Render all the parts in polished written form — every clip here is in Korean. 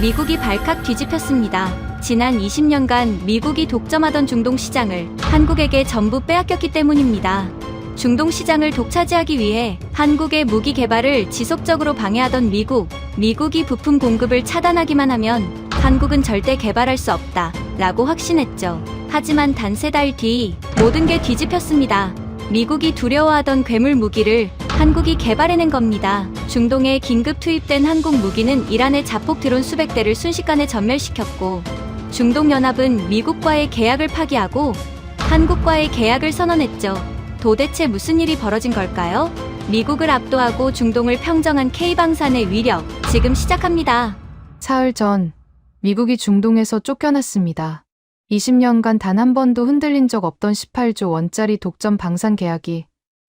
미국이 발칵 뒤집혔습니다. 지난 20년간 미국이 독점하던 중동 시장을 한국에게 전부 빼앗겼기 때문입니다. 중동 시장을 독차지하기 위해 한국의 무기 개발을 지속적으로 방해하던 미국이 부품 공급을 차단하기만 하면 한국은 절대 개발할 수 없다 라고 확신했죠. 하지만 단 3달 뒤 모든 게 뒤집혔습니다. 미국이 두려워하던 괴물 무기를 한국이 개발해낸 겁니다. 중동에 긴급 투입된 한국 무기는 이란의 자폭 드론 수백 대를 순식간에 전멸시켰고, 중동연합은 미국과의 계약을 파기하고 한국과의 계약을 선언했죠. 도대체 무슨 일이 벌어진 걸까요? 미국을 압도하고 중동을 평정한 K방산의 위력, 지금 시작합니다. 사흘 전 미국이 중동에서 쫓겨났습니다. 20년간 단 한 번도 흔들린 적 없던 18조 원짜리 독점 방산 계약이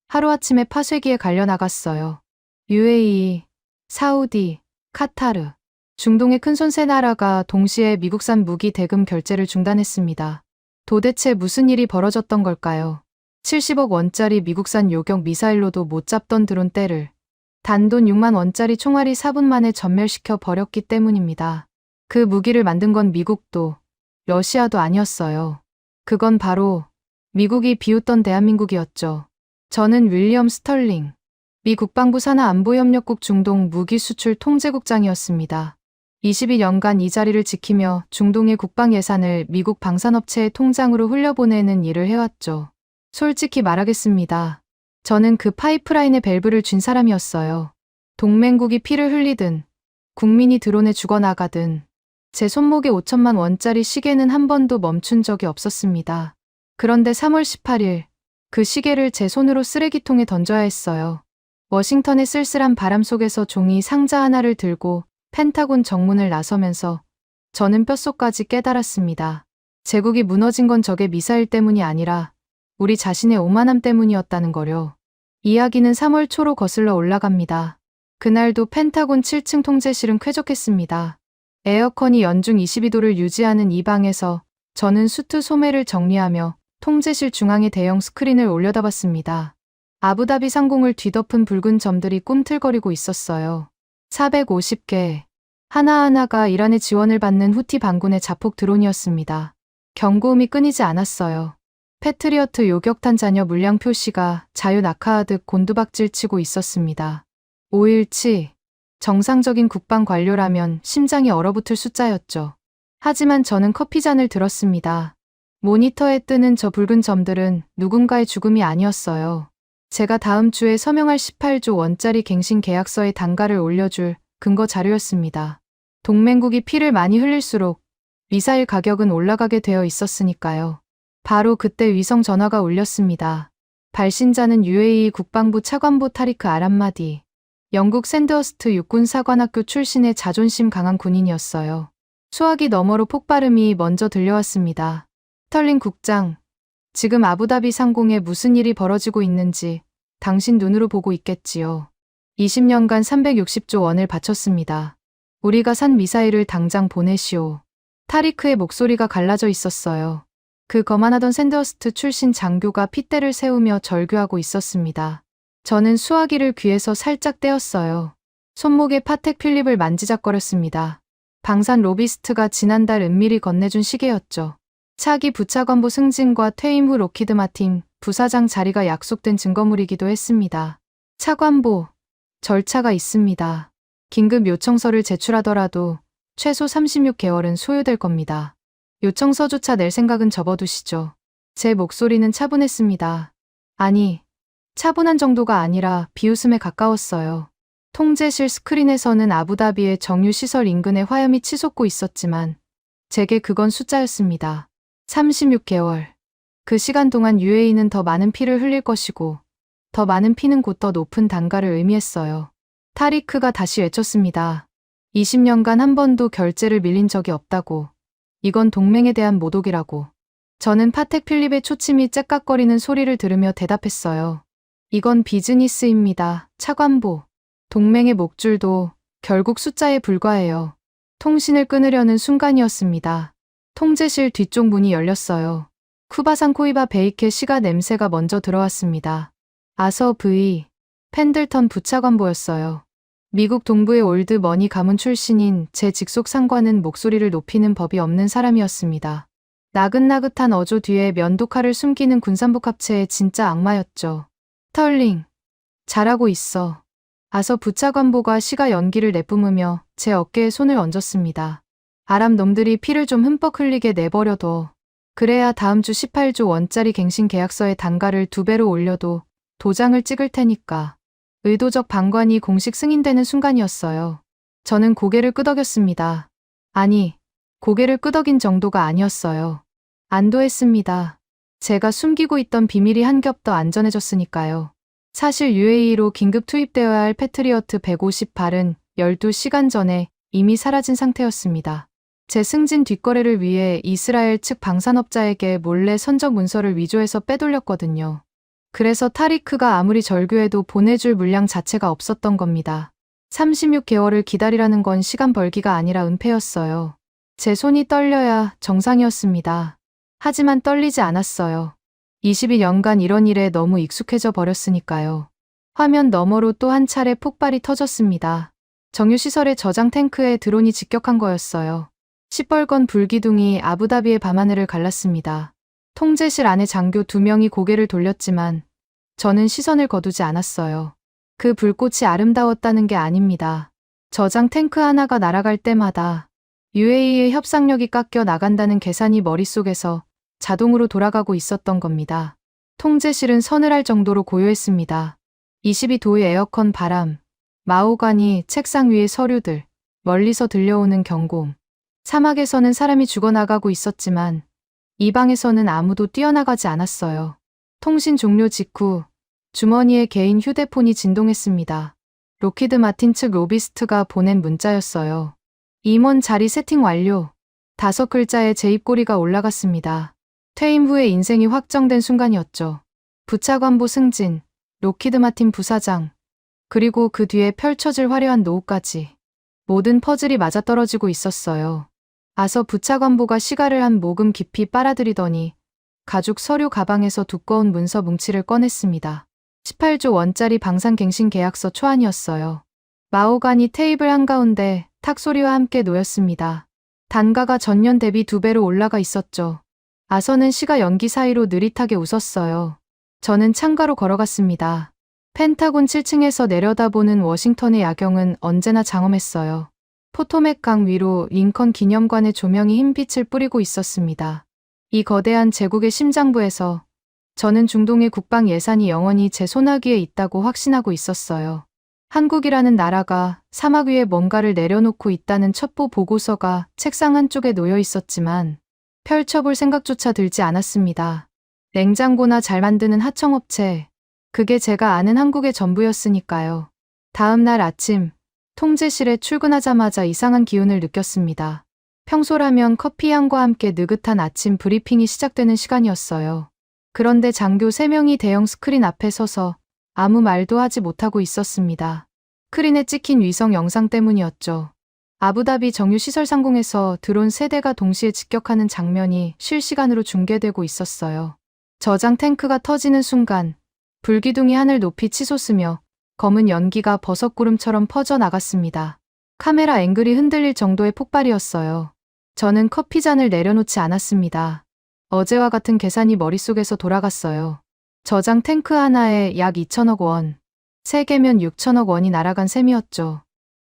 하루아침에 파쇄기에 갈려나갔어요. UAE, 사우디, 카타르, 중동의 큰손 세 나라가 동시에 미국산 무기 대금 결제를 중단했습니다. 도대체 무슨 일이 벌어졌던 걸까요? 70억 원짜리 미국산 요격 미사일로도 못 잡던 드론대를 단돈 6만 원짜리 총알이 4분 만에 전멸시켜 버렸기 때문입니다. 그 무기를 만든 건 미국도 러시아도 아니었어요. 그건 바로 미국이 비웃던 대한민국이었죠. 저는 윌리엄 스털링, 미 국방부 산하 안보협력국 중동 무기 수출 통제국장이었습니다. 22년간 이 자리를 지키며 중동의 국방 예산을 미국 방산업체의 통장으로 흘려보내는 일을 해왔죠. 솔직히 말하겠습니다. 저는 그 파이프라인의 밸브를 쥔 사람이었어요. 동맹국이 피를 흘리든 국민이 드론에 죽어나가든 제 손목에 5천만 원짜리 시계는 한 번도 멈춘 적이 없었습니다. 그런데 3월 18일 그 시계를 제 손으로 쓰레기통에 던져야 했어요. 워싱턴의 쓸쓸한 바람 속에서 종이 상자 하나를 들고 펜타곤 정문을 나서면서 저는 뼛속까지 깨달았습니다. 제국이 무너진 건 적의 미사일 때문이 아니라 우리 자신의 오만함 때문이었다는 거요. 이야기는 3월 초로 거슬러 올라갑니다. 그날도 펜타곤 7층 통제실은 쾌적했습니다. 에어컨이 연중 22도를 유지하는 이 방에서 저는 수트 소매를 정리하며 통제실 중앙에 대형 스크린을 올려다봤습니다. 아부다비 상공을 뒤덮은 붉은 점들이 꿈틀거리고 있었어요. 450개, 하나하나가 이란의 지원을 받는 후티 반군의 자폭 드론이었습니다. 경고음이 끊이지 않았어요. 패트리어트 요격탄 잔여 물량 표시가 자유 낙하하듯 곤두박질 치고 있었습니다. 5일치, 정상적인 국방 관료라면 심장이 얼어붙을 숫자였죠. 하지만 저는 커피잔을 들었습니다. 모니터에 뜨는 저 붉은 점들은 누군가의 죽음이 아니었어요. 제가 다음 주에 서명할 18조 원짜리 갱신 계약서에 단가를 올려줄 근거 자료였습니다. 동맹국이 피를 많이 흘릴수록 미사일 가격은 올라가게 되어 있었으니까요. 바로 그때 위성 전화가 울렸습니다. 발신자는 UAE 국방부 차관보 타리크 아람마디, 영국 샌드허스트 육군사관학교 출신의 자존심 강한 군인이었어요. 수화기 너머로 폭발음이 먼저 들려왔습니다. 스털링 국장, 지금 아부다비 상공에 무슨 일이 벌어지고 있는지 당신 눈으로 보고 있겠지요. 20년간 360조 원을 바쳤습니다. 우리가 산 미사일을 당장 보내시오. 타리크의 목소리가 갈라져 있었어요. 그 거만하던 샌드허스트 출신 장교가 핏대를 세우며 절규하고 있었습니다. 저는 수화기를 귀에서 살짝 떼었어요. 손목에 파텍 필립을 만지작거렸습니다. 방산 로비스트가 지난달 은밀히 건네준 시계였죠. 차기 부차관보 승진과 퇴임 후 록히드 마틴 부사장 자리가 약속된 증거물이기도 했습니다. 차관보, 절차가 있습니다. 긴급 요청서를 제출하더라도 최소 36개월은 소요될 겁니다. 요청서조차 낼 생각은 접어두시죠. 제 목소리는 차분했습니다. 아니, 차분한 정도가 아니라 비웃음에 가까웠어요. 통제실 스크린에서는 아부다비의 정유시설 인근에 화염이 치솟고 있었지만 제게 그건 숫자였습니다. 36개월. 그 시간 동안 UAE는 더 많은 피를 흘릴 것이고 더 많은 피는 곧 더 높은 단가를 의미했어요. 타리크가 다시 외쳤습니다. 20년간 한 번도 결제를 밀린 적이 없다고. 이건 동맹에 대한 모독이라고. 저는 파텍 필립의 초침이 째깍거리는 소리를 들으며 대답했어요. 이건 비즈니스입니다. 차관보. 동맹의 목줄도 결국 숫자에 불과해요. 통신을 끊으려는 순간이었습니다. 통제실 뒤쪽 문이 열렸어요. 쿠바산 코이바 베이케 시가 냄새가 먼저 들어왔습니다. 아서 V. 펜들턴 부차관보였어요. 미국 동부의 올드 머니 가문 출신인 제 직속 상관은 목소리를 높이는 법이 없는 사람이었습니다. 나긋나긋한 어조 뒤에 면도칼을 숨기는 군산복 합체의 진짜 악마였죠. 스털링, 잘하고 있어. 아서 부차관보가 시가 연기를 내뿜으며 제 어깨에 손을 얹었습니다. 아랍 놈들이 피를 좀 흠뻑 흘리게 내버려둬. 그래야 다음 주 18조 원짜리 갱신 계약서의 단가를 2배로 올려도 도장을 찍을 테니까. 의도적 방관이 공식 승인되는 순간이었어요. 저는 고개를 끄덕였습니다. 아니, 고개를 끄덕인 정도가 아니었어요. 안도했습니다. 제가 숨기고 있던 비밀이 한 겹 더 안전해졌으니까요. 사실 UAE로 긴급 투입되어야 할 패트리어트 150발은 12시간 전에 이미 사라진 상태였습니다. 제 승진 뒷거래를 위해 이스라엘 측 방산업자에게 몰래 선적 문서를 위조해서 빼돌렸거든요. 그래서 타리크가 아무리 절규해도 보내줄 물량 자체가 없었던 겁니다. 36개월을 기다리라는 건 시간 벌기가 아니라 은폐였어요. 제 손이 떨려야 정상이었습니다. 하지만 떨리지 않았어요. 22년간 이런 일에 너무 익숙해져 버렸으니까요. 화면 너머로 또 한 차례 폭발이 터졌습니다. 정유시설의 저장 탱크에 드론이 직격한 거였어요. 시뻘건 불기둥이 아부다비의 밤하늘을 갈랐습니다. 통제실 안에 장교 2명이 고개를 돌렸지만 저는 시선을 거두지 않았어요. 그 불꽃이 아름다웠다는 게 아닙니다. 저장 탱크 하나가 날아갈 때마다 UAE의 협상력이 깎여 나간다는 계산이 머릿속에서 자동으로 돌아가고 있었던 겁니다. 통제실은 서늘할 정도로 고요했습니다. 22도의 에어컨 바람, 마호가니 책상 위의 서류들, 멀리서 들려오는 경고음. 사막에서는 사람이 죽어나가고 있었지만 이 방에서는 아무도 뛰어나가지 않았어요. 통신 종료 직후 주머니에 개인 휴대폰이 진동했습니다. 로키드 마틴 측 로비스트가 보낸 문자였어요. 임원 자리 세팅 완료. 5글자의 제 입꼬리가 올라갔습니다. 퇴임 후에 인생이 확정된 순간이었죠. 부차관보 승진, 로키드 마틴 부사장, 그리고 그 뒤에 펼쳐질 화려한 노후까지. 모든 퍼즐이 맞아떨어지고 있었어요. 아서 부차관보가 시가를 한 모금 깊이 빨아들이더니 가죽 서류 가방에서 두꺼운 문서 뭉치를 꺼냈습니다. 18조 원짜리 방산갱신 계약서 초안이었어요. 마호가니 테이블 한가운데 탁소리와 함께 놓였습니다. 단가가 전년 대비 2배로 올라가 있었죠. 아서는 시가 연기 사이로 느릿하게 웃었어요. 저는 창가로 걸어갔습니다. 펜타곤 7층에서 내려다보는 워싱턴의 야경은 언제나 장엄했어요. 포토맥 강 위로 링컨 기념관의 조명이 흰빛을 뿌리고 있었습니다. 이 거대한 제국의 심장부에서 저는 중동의 국방 예산이 영원히 제 손아귀에 있다고 확신하고 있었어요. 한국이라는 나라가 사막 위에 뭔가를 내려놓고 있다는 첩보 보고서가 책상 한쪽에 놓여 있었지만 펼쳐볼 생각조차 들지 않았습니다. 냉장고나 잘 만드는 하청업체, 그게 제가 아는 한국의 전부였으니까요. 다음 날 아침, 통제실에 출근하자마자 이상한 기운을 느꼈습니다. 평소라면 커피 향과 함께 느긋한 아침 브리핑이 시작되는 시간이었어요. 그런데 장교 3명이 대형 스크린 앞에 서서 아무 말도 하지 못하고 있었습니다. 스크린에 찍힌 위성 영상 때문이었죠. 아부다비 정유시설 상공에서 드론 3대가 동시에 직격하는 장면이 실시간으로 중계되고 있었어요. 저장 탱크가 터지는 순간 불기둥이 하늘 높이 치솟으며 검은 연기가 버섯구름처럼 퍼져나갔습니다. 카메라 앵글이 흔들릴 정도의 폭발이었어요. 저는 커피잔을 내려놓지 않았습니다. 어제와 같은 계산이 머릿속에서 돌아갔어요. 저장 탱크 하나에 약 2천억 원, 3개면 6천억 원이 날아간 셈이었죠.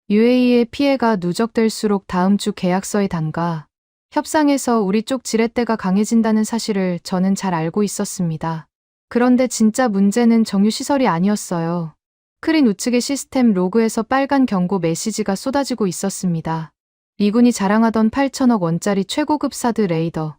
UAE의 피해가 누적될수록 다음 주 계약서의 단가, 협상에서 우리 쪽 지렛대가 강해진다는 사실을 저는 잘 알고 있었습니다. 그런데 진짜 문제는 정유시설이 아니었어요. 스크린 우측의 시스템 로그에서 빨간 경고 메시지가 쏟아지고 있었습니다. 미군이 자랑하던 8천억 원짜리 최고급 사드 레이더,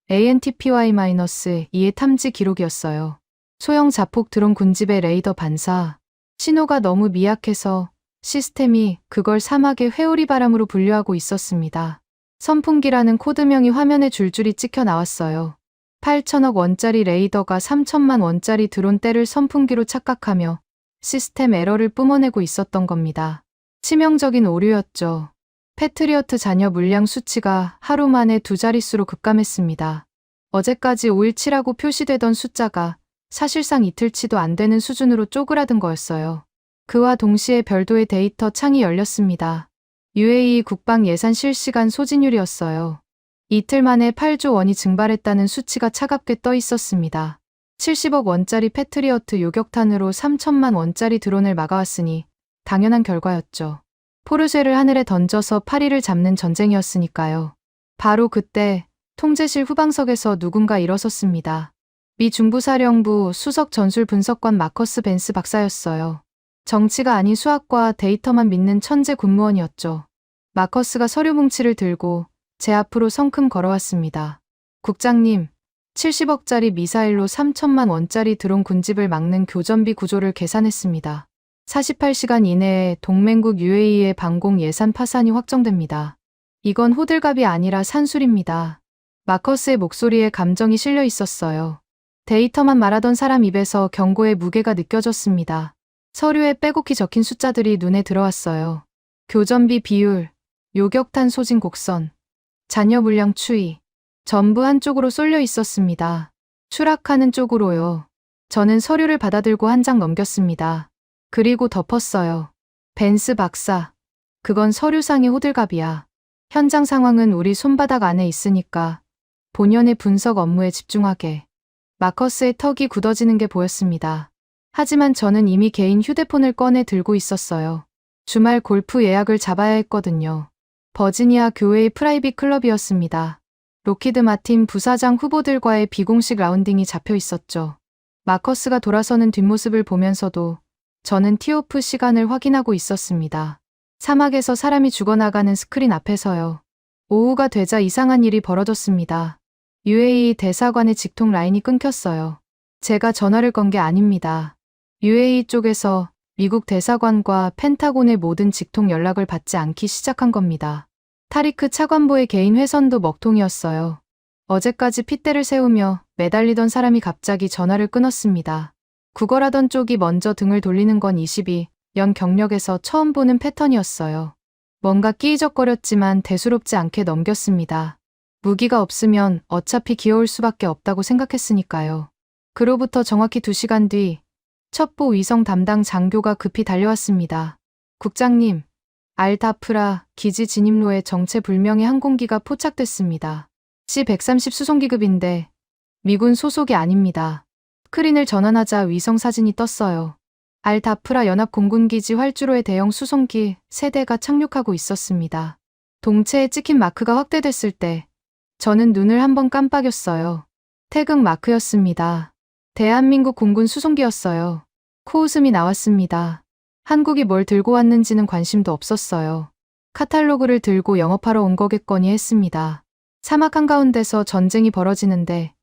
ANTPY-2의 탐지 기록이었어요. 소형 자폭 드론 군집의 레이더 반사, 신호가 너무 미약해서 시스템이 그걸 사막의 회오리 바람으로 분류하고 있었습니다. 선풍기라는 코드명이 화면에 줄줄이 찍혀 나왔어요. 8천억 원짜리 레이더가 3천만 원짜리 드론대를 선풍기로 착각하며 시스템 에러를 뿜어내고 있었던 겁니다. 치명적인 오류였죠. 패트리어트 잔여 물량 수치가 하루 만에 2자릿수로 급감했습니다. 어제까지 517라고 표시되던 숫자가 사실상 이틀치도 안 되는 수준으로 쪼그라든 거였어요. 그와 동시에 별도의 데이터 창이 열렸습니다. UAE 국방 예산 실시간 소진율이었어요. 이틀 만에 8조 원이 증발했다는 수치가 차갑게 떠 있었습니다. 70억 원짜리 패트리어트 요격탄으로 3천만 원짜리 드론을 막아왔으니 당연한 결과였죠. 포르쉐를 하늘에 던져서 파리를 잡는 전쟁이었으니까요. 바로 그때 통제실 후방석에서 누군가 일어섰습니다. 미 중부사령부 수석 전술 분석관 마커스 벤스 박사였어요. 정치가 아닌 수학과 데이터만 믿는 천재 군무원이었죠. 마커스가 서류 뭉치를 들고 제 앞으로 성큼 걸어왔습니다. 국장님, 70억짜리 미사일로 3천만 원짜리 드론 군집을 막는 교전비 구조를 계산했습니다. 48시간 이내에 동맹국 UAE의 방공 예산 파산이 확정됩니다. 이건 호들갑이 아니라 산술입니다. 마커스의 목소리에 감정이 실려 있었어요. 데이터만 말하던 사람 입에서 경고의 무게가 느껴졌습니다. 서류에 빼곡히 적힌 숫자들이 눈에 들어왔어요. 교전비 비율, 요격탄 소진 곡선, 잔여 물량 추이, 전부 한쪽으로 쏠려 있었습니다. 추락하는 쪽으로요. 저는 서류를 받아들고 한 장 넘겼습니다. 그리고 덮었어요. 벤스 박사, 그건 서류상의 호들갑이야. 현장 상황은 우리 손바닥 안에 있으니까 본연의 분석 업무에 집중하게. 마커스의 턱이 굳어지는 게 보였습니다. 하지만 저는 이미 개인 휴대폰을 꺼내 들고 있었어요. 주말 골프 예약을 잡아야 했거든요. 버지니아 교회의 프라이빗 클럽이었습니다. 로키드 마틴 부사장 후보들과의 비공식 라운딩이 잡혀 있었죠. 마커스가 돌아서는 뒷모습을 보면서도 저는 티오프 시간을 확인하고 있었습니다. 사막에서 사람이 죽어나가는 스크린 앞에서요. 오후가 되자 이상한 일이 벌어졌습니다. UAE 대사관의 직통 라인이 끊겼어요. 제가 전화를 건 게 아닙니다. UAE 쪽에서 미국 대사관과 펜타곤의 모든 직통 연락을 받지 않기 시작한 겁니다. 타리크 차관보의 개인 회선도 먹통이었어요. 어제까지 핏대를 세우며 매달리던 사람이 갑자기 전화를 끊었습니다. 구걸하던 쪽이 먼저 등을 돌리는 건 22년 경력에서 처음 보는 패턴이었어요. 뭔가 끼이적거렸지만 대수롭지 않게 넘겼습니다. 무기가 없으면 어차피 기어올 수밖에 없다고 생각했으니까요. 그로부터 정확히 2시간 뒤 첩보 위성 담당 장교가 급히 달려왔습니다. 국장님, 알다프라 기지 진입로에 정체불명의 항공기가 포착됐습니다. C-130 수송기급인데 미군 소속이 아닙니다. 스크린을 전환하자 위성 사진이 떴어요. 알다프라 연합공군기지 활주로에 대형 수송기 3대가 착륙하고 있었습니다. 동체에 찍힌 마크가 확대됐을 때 저는 눈을 한번 깜빡였어요. 태극 마크였습니다. 대한민국 공군 수송기였어요. 코웃음이 나왔습니다. 한국이 뭘 들고 왔는지는 관심도 없었어요. 카탈로그를 들고 영업하러 온 거겠거니 했습니다. 사막 한가운데서 전쟁이 벌어지는데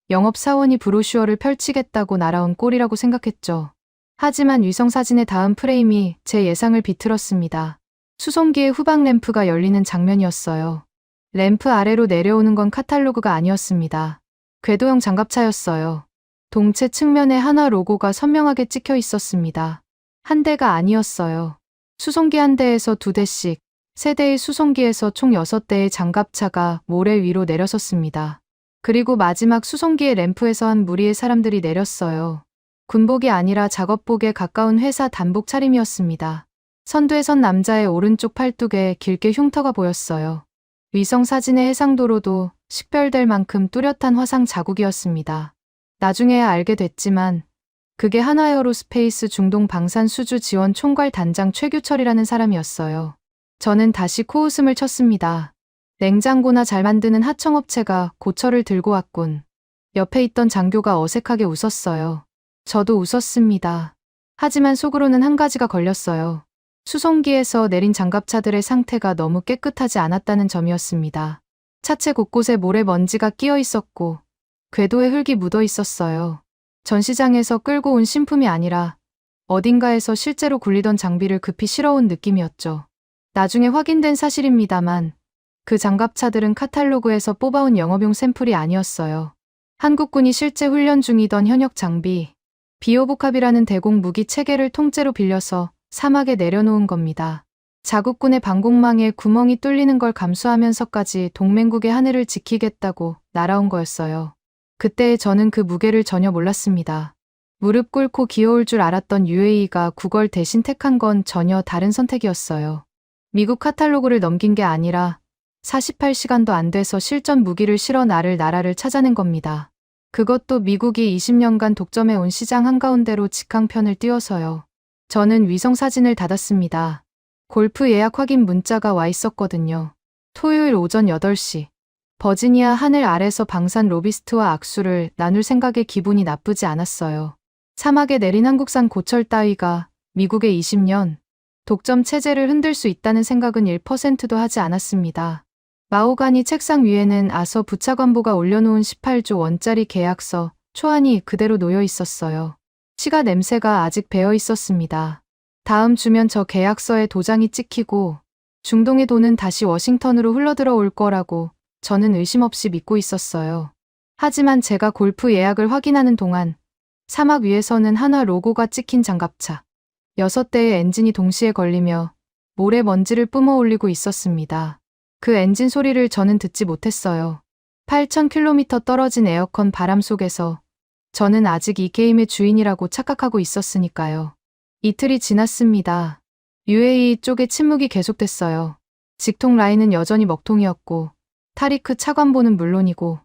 영업사원이 브로슈어를 펼치겠다고 날아온 꼴이라고 생각했죠. 하지만 위성사진의 다음 프레임이 제 예상을 비틀었습니다. 수송기의 후방 램프가 열리는 장면이었어요. 램프 아래로 내려오는 건 카탈로그가 아니었습니다. 궤도형 장갑차였어요. 동체 측면에 한화 로고가 선명하게 찍혀 있었습니다. 한 대가 아니었어요. 수송기 한 대에서 2대씩, 3대의 수송기에서 총 6대의 장갑차가 모래 위로 내려섰습니다. 그리고 마지막 수송기의 램프에서 한 무리의 사람들이 내렸어요. 군복이 아니라 작업복에 가까운 회사 단복 차림이었습니다. 선두에 선 남자의 오른쪽 팔뚝에 길게 흉터가 보였어요. 위성 사진의 해상도로도 식별될 만큼 뚜렷한 화상 자국이었습니다. 나중에야 알게 됐지만 그게 한화에어로스페이스 중동 방산 수주 지원 총괄 단장 최규철이라는 사람이었어요. 저는 다시 코웃음을 쳤습니다. 냉장고나 잘 만드는 하청업체가 고철을 들고 왔군. 옆에 있던 장교가 어색하게 웃었어요. 저도 웃었습니다. 하지만 속으로는 한 가지가 걸렸어요. 수송기에서 내린 장갑차들의 상태가 너무 깨끗하지 않았다는 점이었습니다. 차체 곳곳에 모래먼지가 끼어 있었고 궤도에 흙이 묻어 있었어요. 전시장에서 끌고 온 신품이 아니라 어딘가에서 실제로 굴리던 장비를 급히 실어온 느낌이었죠. 나중에 확인된 사실입니다만 그 장갑차들은 카탈로그에서 뽑아온 영업용 샘플이 아니었어요. 한국군이 실제 훈련 중이던 현역 장비, 비오복합이라는 대공 무기 체계를 통째로 빌려서 사막에 내려놓은 겁니다. 자국군의 방공망에 구멍이 뚫리는 걸 감수하면서까지 동맹국의 하늘을 지키겠다고 날아온 거였어요. 그때 저는 그 무게를 전혀 몰랐습니다. 무릎 꿇고 기어올 줄 알았던 UAE가 국을 대신 택한 건 전혀 다른 선택이었어요. 미국 카탈로그를 넘긴 게 아니라 48시간도 안 돼서 실전 무기를 실어 나라를 찾아낸 겁니다. 그것도 미국이 20년간 독점해 온 시장 한가운데로 직항편을 띄워서요. 저는 위성 사진을 받았습니다. 골프 예약 확인 문자가 와 있었거든요. 토요일 오전 8시. 버지니아 하늘 아래서 방산 로비스트와 악수를 나눌 생각에 기분이 나쁘지 않았어요. 사막에 내린 한국산 고철 따위가 미국의 20년 독점 체제를 흔들 수 있다는 생각은 1%도 하지 않았습니다. 마호가니 책상 위에는 아서 부차관보가 올려놓은 18조 원짜리 계약서, 초안이 그대로 놓여 있었어요. 시가 냄새가 아직 배어 있었습니다. 다음 주면 저 계약서에 도장이 찍히고 중동의 돈은 다시 워싱턴으로 흘러들어 올 거라고 저는 의심 없이 믿고 있었어요. 하지만 제가 골프 예약을 확인하는 동안 사막 위에서는 한화 로고가 찍힌 장갑차 6대의 엔진이 동시에 걸리며 모래먼지를 뿜어 올리고 있었습니다. 그 엔진 소리를 저는 듣지 못했어요. 8,000km 떨어진 에어컨 바람 속에서 저는 아직 이 게임의 주인이라고 착각하고 있었으니까요. 이틀이 지났습니다. UAE 쪽의 침묵이 계속됐어요. 직통 라인은 여전히 먹통이었고 타리크 차관보는 물론이고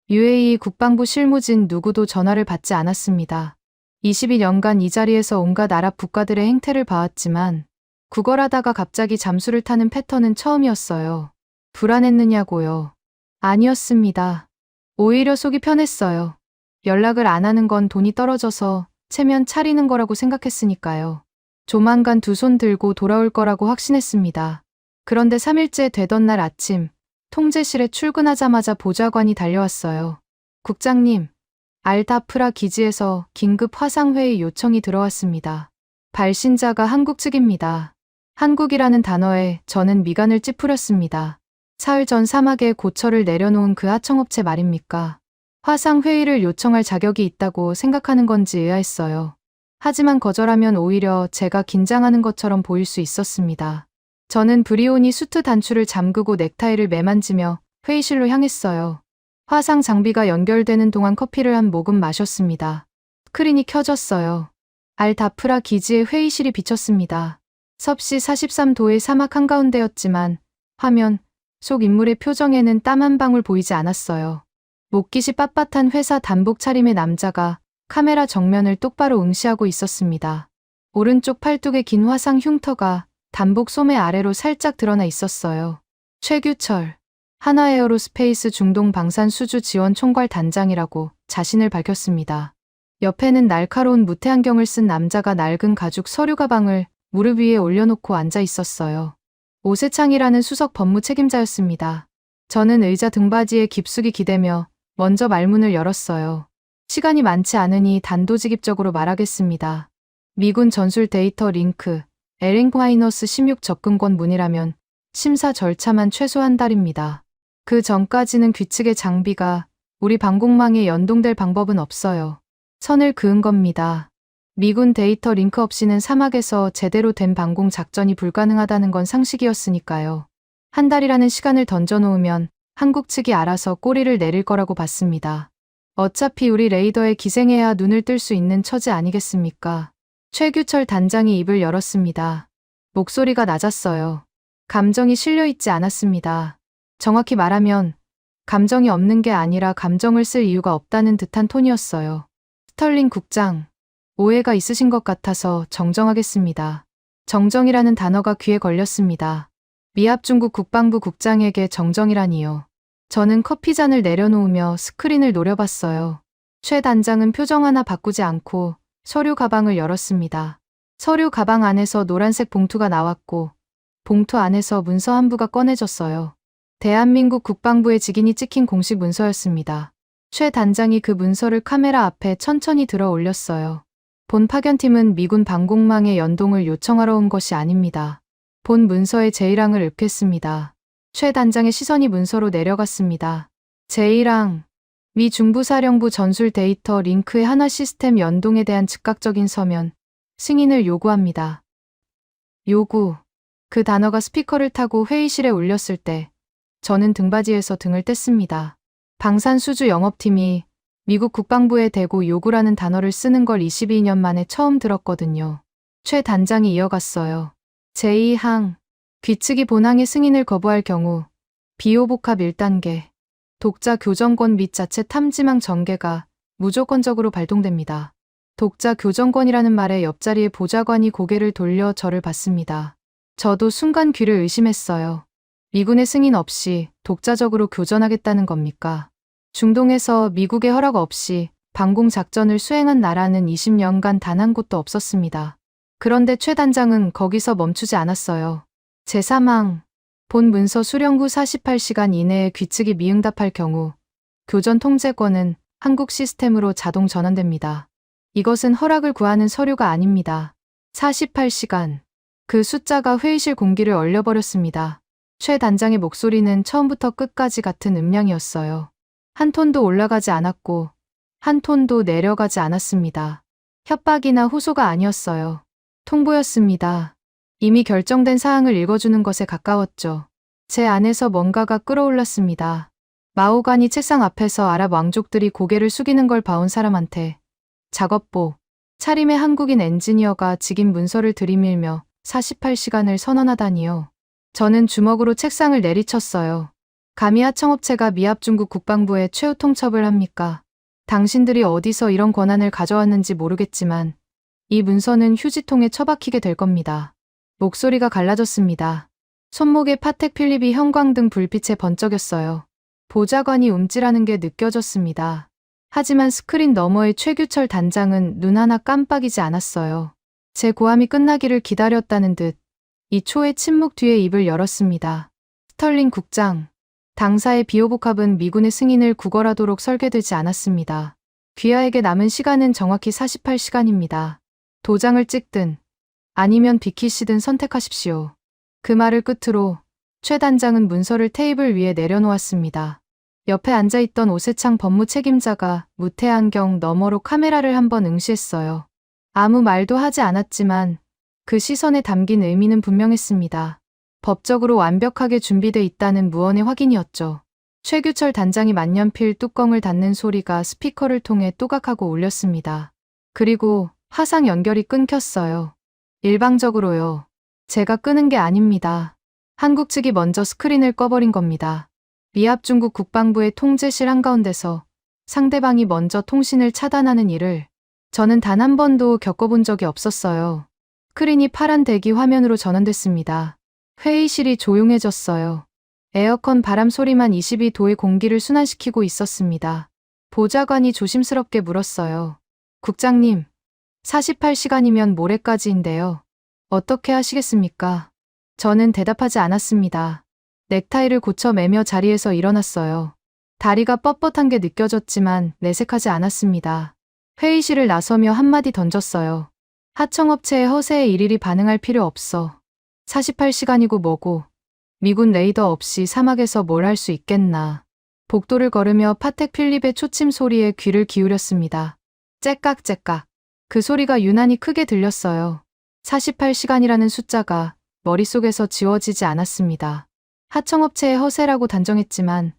UAE 국방부 실무진 누구도 전화를 받지 않았습니다. 22년간 이 자리에서 온갖 아랍 국가들의 행태를 봐왔지만 구걸하다가 갑자기 잠수를 타는 패턴은 처음이었어요. 불안했느냐고요? 아니었습니다. 오히려 속이 편했어요. 연락을 안 하는 건 돈이 떨어져서 체면 차리는 거라고 생각했으니까요. 조만간 두 손 들고 돌아올 거라고 확신했습니다. 그런데 3일째 되던 날 아침, 통제실에 출근하자마자 보좌관이 달려왔어요. 국장님, 알다프라 기지에서 긴급 화상회의 요청이 들어왔습니다. 발신자가 한국 측입니다. 한국이라는 단어에 저는 미간을 찌푸렸습니다. 사흘 전 사막에 고철을 내려놓은 그 하청업체 말입니까? 화상회의를 요청할 자격이 있다고 생각하는 건지 의아했어요. 하지만 거절하면 오히려 제가 긴장하는 것처럼 보일 수 있었습니다. 저는 브리오니 수트 단추를 잠그고 넥타이를 매만지며 회의실로 향했어요. 화상 장비가 연결되는 동안 커피를 한 모금 마셨습니다. 스크린이 켜졌어요. 알다프라 기지의 회의실이 비쳤습니다. 섭씨 43도의 사막 한가운데였지만 화면 속 인물의 표정에는 땀 한 방울 보이지 않았어요. 목깃이 빳빳한 회사 단복 차림의 남자가 카메라 정면을 똑바로 응시하고 있었습니다. 오른쪽 팔뚝에 긴 화상 흉터가 단복 소매 아래로 살짝 드러나 있었어요. 최규철, 한화에어로스페이스 중동 방산 수주 지원 총괄 단장이라고 자신을 밝혔습니다. 옆에는 날카로운 무태안경을 쓴 남자가 낡은 가죽 서류 가방을 무릎 위에 올려놓고 앉아 있었어요. 오세창이라는 수석 법무 책임자였습니다. 저는 의자 등받이에 깊숙이 기대며 먼저 말문을 열었어요. 시간이 많지 않으니 단도직입적으로 말하겠습니다. 미군 전술 데이터 링크, LN-16 접근권 문이라면 심사 절차만 최소 한 달입니다. 그 전까지는 귀측의 장비가 우리 방공망에 연동될 방법은 없어요. 선을 그은 겁니다. 미군 데이터 링크 없이는 사막에서 제대로 된 방공 작전이 불가능하다는 건 상식이었으니까요. 한 달이라는 시간을 던져놓으면 한국 측이 알아서 꼬리를 내릴 거라고 봤습니다. 어차피 우리 레이더에 기생해야 눈을 뜰 수 있는 처지 아니겠습니까? 최규철 단장이 입을 열었습니다. 목소리가 낮았어요. 감정이 실려있지 않았습니다. 정확히 말하면 감정이 없는 게 아니라 감정을 쓸 이유가 없다는 듯한 톤이었어요. 스털링 국장, 오해가 있으신 것 같아서 정정하겠습니다. 정정이라는 단어가 귀에 걸렸습니다. 미합 중국 국방부 국장에게 정정이라니요. 저는 커피잔을 내려놓으며 스크린을 노려봤어요. 최 단장은 표정 하나 바꾸지 않고 서류 가방을 열었습니다. 서류 가방 안에서 노란색 봉투가 나왔고 봉투 안에서 문서 한 부가 꺼내졌어요. 대한민국 국방부의 직인이 찍힌 공식 문서였습니다. 최 단장이 그 문서를 카메라 앞에 천천히 들어 올렸어요. 본 파견팀은 미군 방공망의 연동을 요청하러 온 것이 아닙니다. 본 문서의 제1항을 읊겠습니다. 최 단장의 시선이 문서로 내려갔습니다. 제1항, 미 중부사령부 전술 데이터 링크의 한화 시스템 연동에 대한 즉각적인 서면, 승인을 요구합니다. 요구. 그 단어가 스피커를 타고 회의실에 울렸을 때 저는 등받이에서 등을 뗐습니다. 방산수주 영업팀이 미국 국방부에 대고 요구라는 단어를 쓰는 걸 22년 만에 처음 들었거든요. 최 단장이 이어갔어요. 제2항. 귀측이 본항의 승인을 거부할 경우 비호복합 1단계. 독자 교정권 및 자체 탐지망 전개가 무조건적으로 발동됩니다. 독자 교정권이라는 말에 옆자리에 보좌관이 고개를 돌려 저를 봤습니다. 저도 순간 귀를 의심했어요. 미군의 승인 없이 독자적으로 교전하겠다는 겁니까? 중동에서 미국의 허락 없이 반공 작전을 수행한 나라는 20년간 단 한 곳도 없었습니다. 그런데 최 단장은 거기서 멈추지 않았어요. 제3항. 본 문서 수령 후 48시간 이내에 귀측이 미응답할 경우 교전 통제권은 한국 시스템으로 자동 전환됩니다. 이것은 허락을 구하는 서류가 아닙니다. 48시간. 그 숫자가 회의실 공기를 얼려버렸습니다. 최 단장의 목소리는 처음부터 끝까지 같은 음량이었어요. 한 톤도 올라가지 않았고 한 톤도 내려가지 않았습니다. 협박이나 호소가 아니었어요. 통보였습니다. 이미 결정된 사항을 읽어주는 것에 가까웠죠. 제 안에서 뭔가가 끌어올랐습니다. 마오간이 책상 앞에서 아랍 왕족들이 고개를 숙이는 걸 봐온 사람한테 작업복, 차림의 한국인 엔지니어가 직인 문서를 들이밀며 48시간을 선언하다니요. 저는 주먹으로 책상을 내리쳤어요. 감히 하청업체가 미합 중국 국방부에 최후 통첩을 합니까? 당신들이 어디서 이런 권한을 가져왔는지 모르겠지만 이 문서는 휴지통에 처박히게 될 겁니다. 목소리가 갈라졌습니다. 손목에 파텍 필립이 형광등 불빛에 번쩍였어요. 보좌관이 움찔하는 게 느껴졌습니다. 하지만 스크린 너머의 최규철 단장은 눈 하나 깜빡이지 않았어요. 제 고함이 끝나기를 기다렸다는 듯 이 초의 침묵 뒤에 입을 열었습니다. 스털링 국장. 당사의 비호복합은 미군의 승인을 구걸하도록 설계되지 않았습니다. 귀하에게 남은 시간은 정확히 48시간입니다. 도장을 찍든 아니면 비키시든 선택하십시오. 그 말을 끝으로 최 단장은 문서를 테이블 위에 내려놓았습니다. 옆에 앉아있던 오세창 법무 책임자가 무태 안경 너머로 카메라를 한번 응시했어요. 아무 말도 하지 않았지만 그 시선에 담긴 의미는 분명했습니다. 법적으로 완벽하게 준비돼 있다는 무언의 확인이었죠. 최규철 단장이 만년필 뚜껑을 닫는 소리가 스피커를 통해 또각하고 울렸습니다. 그리고 화상 연결이 끊겼어요. 일방적으로요. 제가 끄는 게 아닙니다. 한국 측이 먼저 스크린을 꺼버린 겁니다. 미합 중국 국방부의 통제실 한가운데서 상대방이 먼저 통신을 차단하는 일을 저는 단 한 번도 겪어본 적이 없었어요. 스크린이 파란 대기 화면으로 전환됐습니다. 회의실이 조용해졌어요. 에어컨 바람 소리만 22도의 공기를 순환시키고 있었습니다. 보좌관이 조심스럽게 물었어요. 국장님, 48시간이면 모레까지인데요. 어떻게 하시겠습니까? 저는 대답하지 않았습니다. 넥타이를 고쳐 매며 자리에서 일어났어요. 다리가 뻣뻣한 게 느껴졌지만 내색하지 않았습니다. 회의실을 나서며 한마디 던졌어요. 하청업체의 허세에 일일이 반응할 필요 없어. 48시간이고 뭐고 미군 레이더 없이 사막에서 뭘 할 수 있겠나. 복도를 걸으며 파텍 필립의 초침 소리에 귀를 기울였습니다. 째깍째깍. 그 소리가 유난히 크게 들렸어요. 48시간이라는 숫자가 머릿속에서 지워지지 않았습니다. 하청업체의 허세라고 단정했지만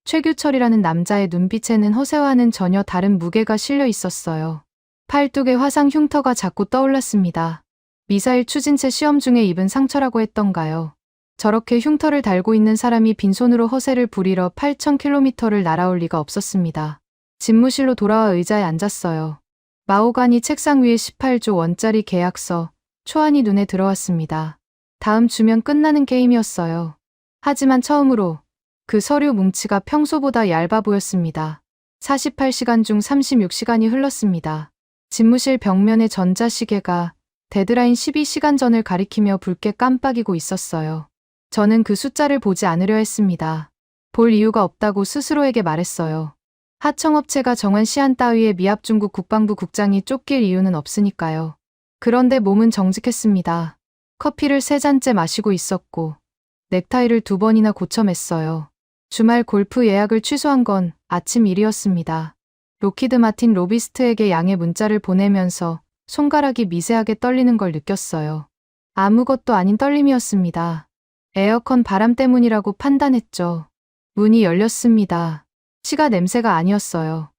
최규철이라는 남자의 눈빛에는 허세와는 전혀 다른 무게가 실려 있었어요. 팔뚝에 화상 흉터가 자꾸 떠올랐습니다. 미사일 추진체 시험 중에 입은 상처라고 했던가요. 저렇게 흉터를 달고 있는 사람이 빈손으로 허세를 부리러 8,000km를 날아올 리가 없었습니다. 집무실로 돌아와 의자에 앉았어요. 마오간이 책상 위에 18조 원짜리 계약서, 초안이 눈에 들어왔습니다. 다음 주면 끝나는 게임이었어요. 하지만 처음으로 그 서류 뭉치가 평소보다 얇아 보였습니다. 48시간 중 36시간이 흘렀습니다. 집무실 벽면의 전자시계가 데드라인 12시간 전을 가리키며 붉게 깜빡이고 있었어요. 저는 그 숫자를 보지 않으려 했습니다. 볼 이유가 없다고 스스로에게 말했어요. 하청업체가 정한 시한 따위에 미합 중국 국방부 국장이 쫓길 이유는 없으니까요. 그런데 몸은 정직했습니다. 커피를 3잔째 마시고 있었고 넥타이를 2번이나 고쳐 맸어요. 주말 골프 예약을 취소한 건 아침 일이었습니다. 로키드 마틴 로비스트에게 양해 문자를 보내면서 손가락이 미세하게 떨리는 걸 느꼈어요. 아무것도 아닌 떨림이었습니다. 에어컨 바람 때문이라고 판단했죠. 문이 열렸습니다. 시가 냄새가 아니었어요.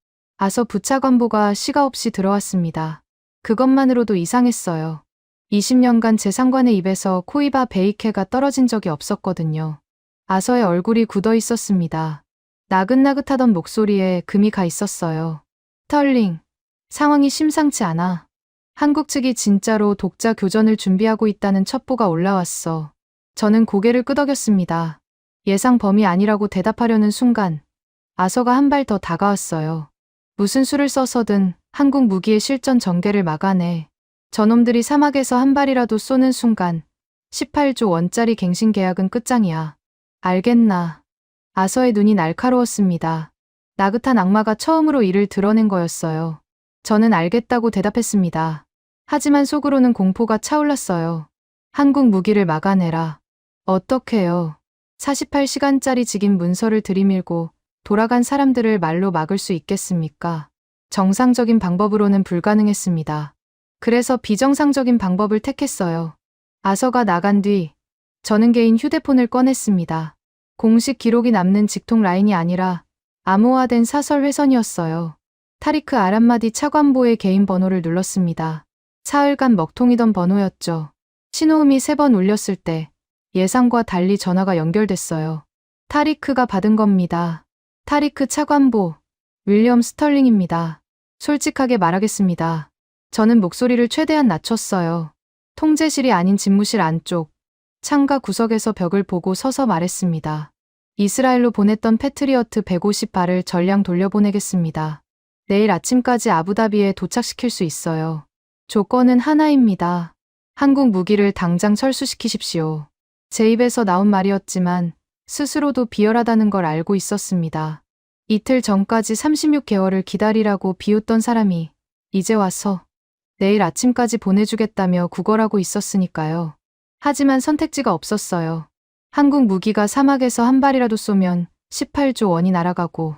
아서 부차관보가 시가 없이 들어왔습니다. 그것만으로도 이상했어요. 20년간 제 상관의 입에서 코이바 베이케가 떨어진 적이 없었거든요. 아서의 얼굴이 굳어 있었습니다. 나긋나긋하던 목소리에 금이 가 있었어요. 스털링, 상황이 심상치 않아. 한국 측이 진짜로 독자 교전을 준비하고 있다는 첩보가 올라왔어. 저는 고개를 끄덕였습니다. 예상 범위 아니라고 대답하려는 순간 아서가 한 발 더 다가왔어요. 무슨 수를 써서든 한국 무기의 실전 전개를 막아내. 저놈들이 사막에서 한 발이라도 쏘는 순간 18조 원짜리 갱신 계약은 끝장이야. 알겠나. 아서의 눈이 날카로웠습니다. 나긋한 악마가 처음으로 이를 드러낸 거였어요. 저는 알겠다고 대답했습니다. 하지만 속으로는 공포가 차올랐어요. 한국 무기를 막아내라. 어떻게요? 48시간짜리 직인 문서를 들이밀고 돌아간 사람들을 말로 막을 수 있겠습니까? 정상적인 방법으로는 불가능했습니다. 그래서 비정상적인 방법을 택했어요. 아서가 나간 뒤 저는 개인 휴대폰을 꺼냈습니다. 공식 기록이 남는 직통 라인이 아니라 암호화된 사설 회선이었어요. 타리크 아람마디 차관보의 개인 번호를 눌렀습니다. 사흘간 먹통이던 번호였죠. 신호음이 3번 울렸을 때 예상과 달리 전화가 연결됐어요. 타리크가 받은 겁니다. 타리크 차관보, 윌리엄 스털링입니다. 솔직하게 말하겠습니다. 저는 목소리를 최대한 낮췄어요. 통제실이 아닌 집무실 안쪽, 창가 구석에서 벽을 보고 서서 말했습니다. 이스라엘로 보냈던 패트리어트 150발을 전량 돌려보내겠습니다. 내일 아침까지 아부다비에 도착시킬 수 있어요. 조건은 하나입니다. 한국 무기를 당장 철수시키십시오. 제 입에서 나온 말이었지만 스스로도 비열하다는 걸 알고 있었습니다. 이틀 전까지 36개월을 기다리라고 비웃던 사람이 이제 와서 내일 아침까지 보내주겠다며 구걸하고 있었으니까요. 하지만 선택지가 없었어요. 한국 무기가 사막에서 한 발이라도 쏘면 18조 원이 날아가고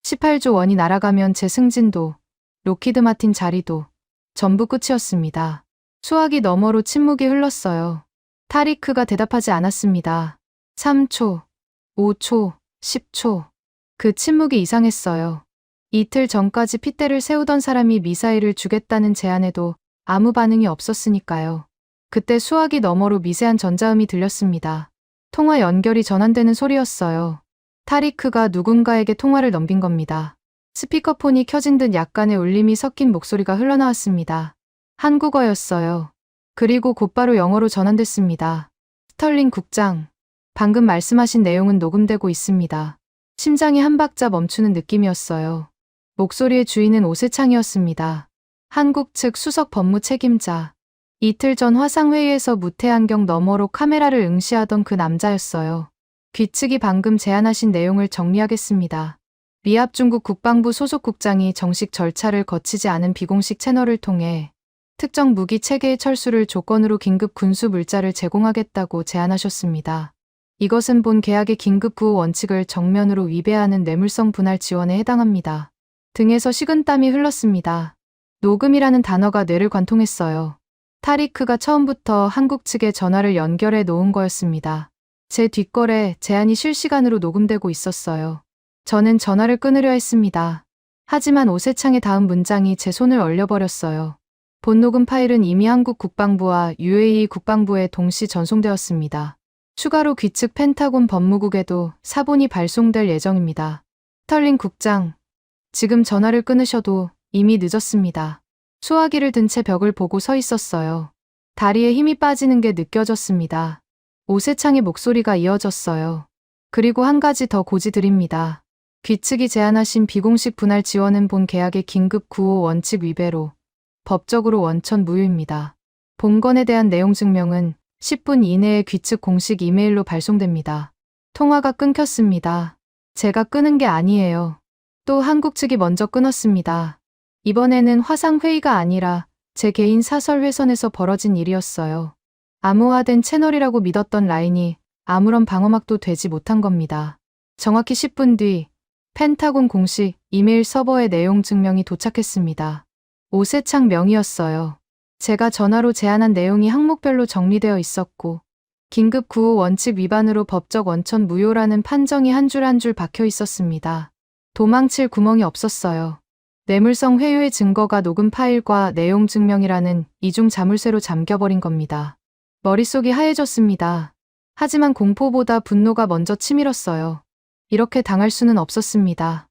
18조 원이 날아가면 제 승진도 로키드 마틴 자리도 전부 끝이었습니다. 수화기 너머로 침묵이 흘렀어요. 타리크가 대답하지 않았습니다. 3초, 5초, 10초. 그 침묵이 이상했어요. 이틀 전까지 핏대를 세우던 사람이 미사일을 주겠다는 제안에도 아무 반응이 없었으니까요. 그때 수화기 너머로 미세한 전자음이 들렸습니다. 통화 연결이 전환되는 소리였어요. 타리크가 누군가에게 통화를 넘긴 겁니다. 스피커폰이 켜진 듯 약간의 울림이 섞인 목소리가 흘러나왔습니다. 한국어였어요. 그리고 곧바로 영어로 전환됐습니다. 스털링 국장, 방금 말씀하신 내용은 녹음되고 있습니다. 심장이 한 박자 멈추는 느낌이었어요. 목소리의 주인은 오세창이었습니다. 한국 측 수석 법무 책임자. 이틀 전 화상회의에서 무태안경 너머로 카메라를 응시하던 그 남자였어요. 귀측이 방금 제안하신 내용을 정리하겠습니다. 리압 중국 국방부 소속 국장이 정식 절차를 거치지 않은 비공식 채널을 통해 특정 무기 체계의 철수를 조건으로 긴급 군수 물자를 제공하겠다고 제안하셨습니다. 이것은 본 계약의 긴급 구호 원칙을 정면으로 위배하는 뇌물성 분할 지원에 해당합니다. 등에서 식은땀이 흘렀습니다. 녹음이라는 단어가 뇌를 관통했어요. 타리크가 처음부터 한국 측에 전화를 연결해 놓은 거였습니다. 제 뒷거래 제안이 실시간으로 녹음되고 있었어요. 저는 전화를 끊으려 했습니다. 하지만 오세창의 다음 문장이 제 손을 얼려버렸어요. 본 녹음 파일은 이미 한국 국방부와 UAE 국방부에 동시 전송되었습니다. 추가로 귀측 펜타곤 법무국에도 사본이 발송될 예정입니다. 스털링 국장, 지금 전화를 끊으셔도 이미 늦었습니다. 수화기를 든 채 벽을 보고 서 있었어요. 다리에 힘이 빠지는 게 느껴졌습니다. 오세창의 목소리가 이어졌어요. 그리고 한 가지 더 고지드립니다. 귀측이 제안하신 비공식 분할 지원은 본 계약의 긴급 구호 원칙 위배로 법적으로 원천 무효입니다. 본건에 대한 내용 증명은 10분 이내에 귀측 공식 이메일로 발송됩니다. 통화가 끊겼습니다. 제가 끊은 게 아니에요. 또 한국 측이 먼저 끊었습니다. 이번에는 화상회의가 아니라 제 개인 사설 회선에서 벌어진 일이었어요. 암호화된 채널이라고 믿었던 라인이 아무런 방어막도 되지 못한 겁니다. 정확히 10분 뒤 펜타곤 공식 이메일 서버에 내용 증명이 도착했습니다. 오세창 명의였어요. 제가 전화로 제안한 내용이 항목별로 정리되어 있었고 긴급 구호 원칙 위반으로 법적 원천 무효라는 판정이 한 줄 한 줄 박혀 있었습니다. 도망칠 구멍이 없었어요. 뇌물성 회유의 증거가 녹음 파일과 내용 증명이라는 이중 자물쇠로 잠겨버린 겁니다. 머릿속이 하얘졌습니다. 하지만 공포보다 분노가 먼저 치밀었어요. 이렇게 당할 수는 없었습니다.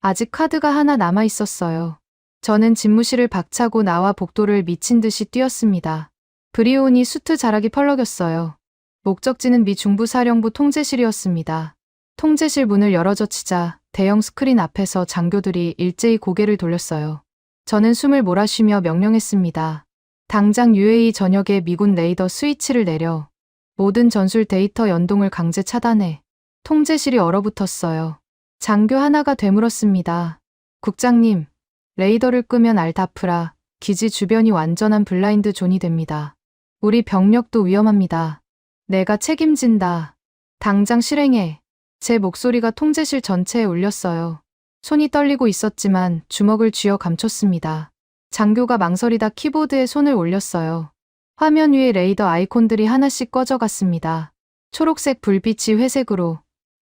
아직 카드가 하나 남아 있었어요. 저는 집무실을 박차고 나와 복도를 미친 듯이 뛰었습니다. 브리온이 수트 자락이 펄럭였어요. 목적지는 미 중부사령부 통제실이었습니다. 통제실 문을 열어젖히자 대형 스크린 앞에서 장교들이 일제히 고개를 돌렸어요. 저는 숨을 몰아쉬며 명령했습니다. 당장 UAE 전역에 미군 레이더 스위치를 내려 모든 전술 데이터 연동을 강제 차단해. 통제실이 얼어붙었어요. 장교 하나가 되물었습니다. 국장님, 레이더를 끄면 알다프라 기지 주변이 완전한 블라인드 존이 됩니다. 우리 병력도 위험합니다. 내가 책임진다. 당장 실행해. 제 목소리가 통제실 전체에 울렸어요. 손이 떨리고 있었지만 주먹을 쥐어 감췄습니다. 장교가 망설이다 키보드에 손을 올렸어요. 화면 위에 레이더 아이콘들이 하나씩 꺼져갔습니다. 초록색 불빛이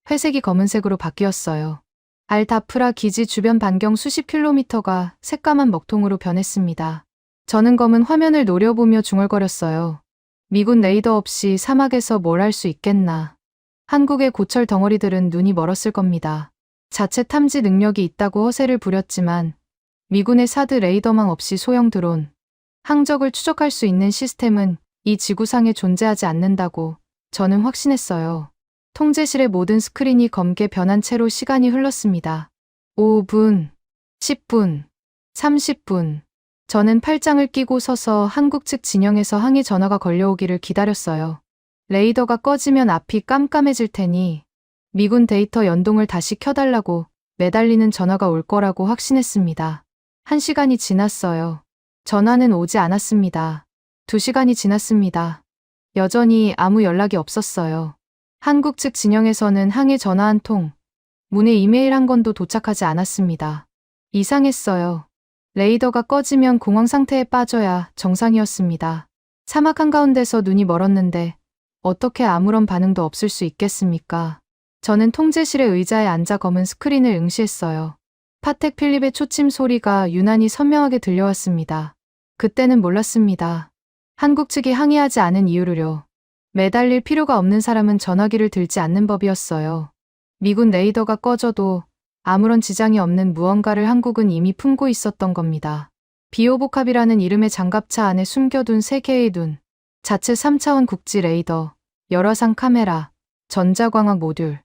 회색이 검은색으로 바뀌었어요. 알다프라 기지 주변 반경 수십 킬로미터가 새까만 먹통으로 변했습니다. 저는 검은 화면을 노려보며 중얼거렸어요. 미군 레이더 없이 사막에서 뭘 할 수 있겠나. 한국의 고철 덩어리들은 눈이 멀었을 겁니다. 자체 탐지 능력이 있다고 허세를 부렸지만 미군의 사드 레이더망 없이 소형 드론, 항적을 추적할 수 있는 시스템은 이 지구상에 존재하지 않는다고 저는 확신했어요. 통제실의 모든 스크린이 검게 변한 채로 시간이 흘렀습니다. 5분, 10분, 30분. 저는 팔짱을 끼고 서서 한국 측 진영에서 항의 전화가 걸려오기를 기다렸어요. 레이더가 꺼지면 앞이 깜깜해질 테니 미군 데이터 연동을 다시 켜달라고 매달리는 전화가 올 거라고 확신했습니다. 1시간이 지났어요. 전화는 오지 않았습니다. 2시간이 지났습니다. 여전히 아무 연락이 없었어요. 한국 측 진영에서는 항해 전화 한 통, 문에 이메일 한 건도 도착하지 않았습니다. 이상했어요. 레이더가 꺼지면 공황 상태에 빠져야 정상이었습니다. 사막 한가운데서 눈이 멀었는데 어떻게 아무런 반응도 없을 수 있겠습니까? 저는 통제실의 의자에 앉아 검은 스크린을 응시했어요. 파텍 필립의 초침 소리가 유난히 선명하게 들려왔습니다. 그때는 몰랐습니다. 한국 측이 항의하지 않은 이유를요. 매달릴 필요가 없는 사람은 전화기를 들지 않는 법이었어요. 미군 레이더가 꺼져도 아무런 지장이 없는 무언가를 한국은 이미 품고 있었던 겁니다. 비오복합이라는 이름의 장갑차 안에 숨겨둔 3개의 눈, 자체 3차원 국지 레이더, 열화상 카메라, 전자광학 모듈.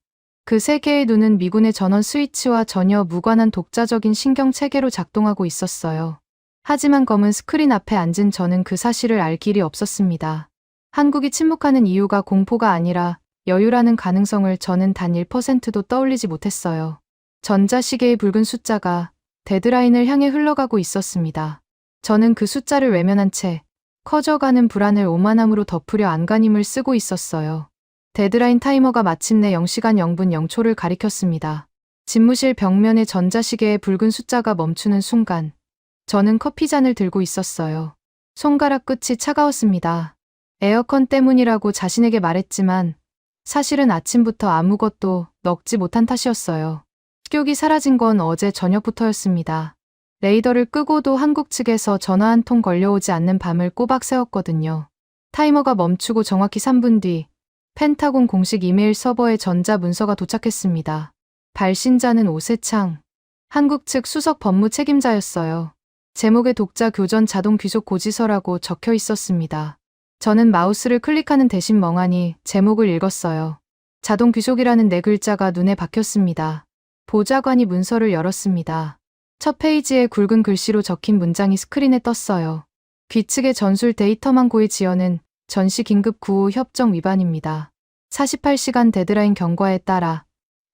그 3개의 눈은 미군의 전원 스위치와 전혀 무관한 독자적인 신경 체계로 작동하고 있었어요. 하지만 검은 스크린 앞에 앉은 저는 그 사실을 알 길이 없었습니다. 한국이 침묵하는 이유가 공포가 아니라 여유라는 가능성을 저는 단 1%도 떠올리지 못했어요. 전자시계의 붉은 숫자가 데드라인을 향해 흘러가고 있었습니다. 저는 그 숫자를 외면한 채 커져가는 불안을 오만함으로 덮으려 안간힘을 쓰고 있었어요. 데드라인 타이머가 마침내 0시간 0분 0초를 가리켰습니다. 집무실 벽면의 전자시계의 붉은 숫자가 멈추는 순간 저는 커피잔을 들고 있었어요. 손가락 끝이 차가웠습니다. 에어컨 때문이라고 자신에게 말했지만 사실은 아침부터 아무것도 먹지 못한 탓이었어요. 식욕이 사라진 건 어제 저녁부터였습니다. 레이더를 끄고도 한국 측에서 전화 한 통 걸려오지 않는 밤을 꼬박 새웠거든요. 타이머가 멈추고 정확히 3분 뒤 펜타곤 공식 이메일 서버에 전자 문서가 도착했습니다. 발신자는 오세창, 한국 측 수석 법무 책임자였어요. 제목에 독자 교전 자동 귀속 고지서라고 적혀 있었습니다. 저는 마우스를 클릭하는 대신 멍하니 제목을 읽었어요. 자동 귀속이라는 4글자가 눈에 박혔습니다. 보좌관이 문서를 열었습니다. 첫 페이지에 굵은 글씨로 적힌 문장이 스크린에 떴어요. 귀측의 전술 데이터망 고의 지연은 전시 긴급 구호 협정 위반입니다. 48시간 데드라인 경과에 따라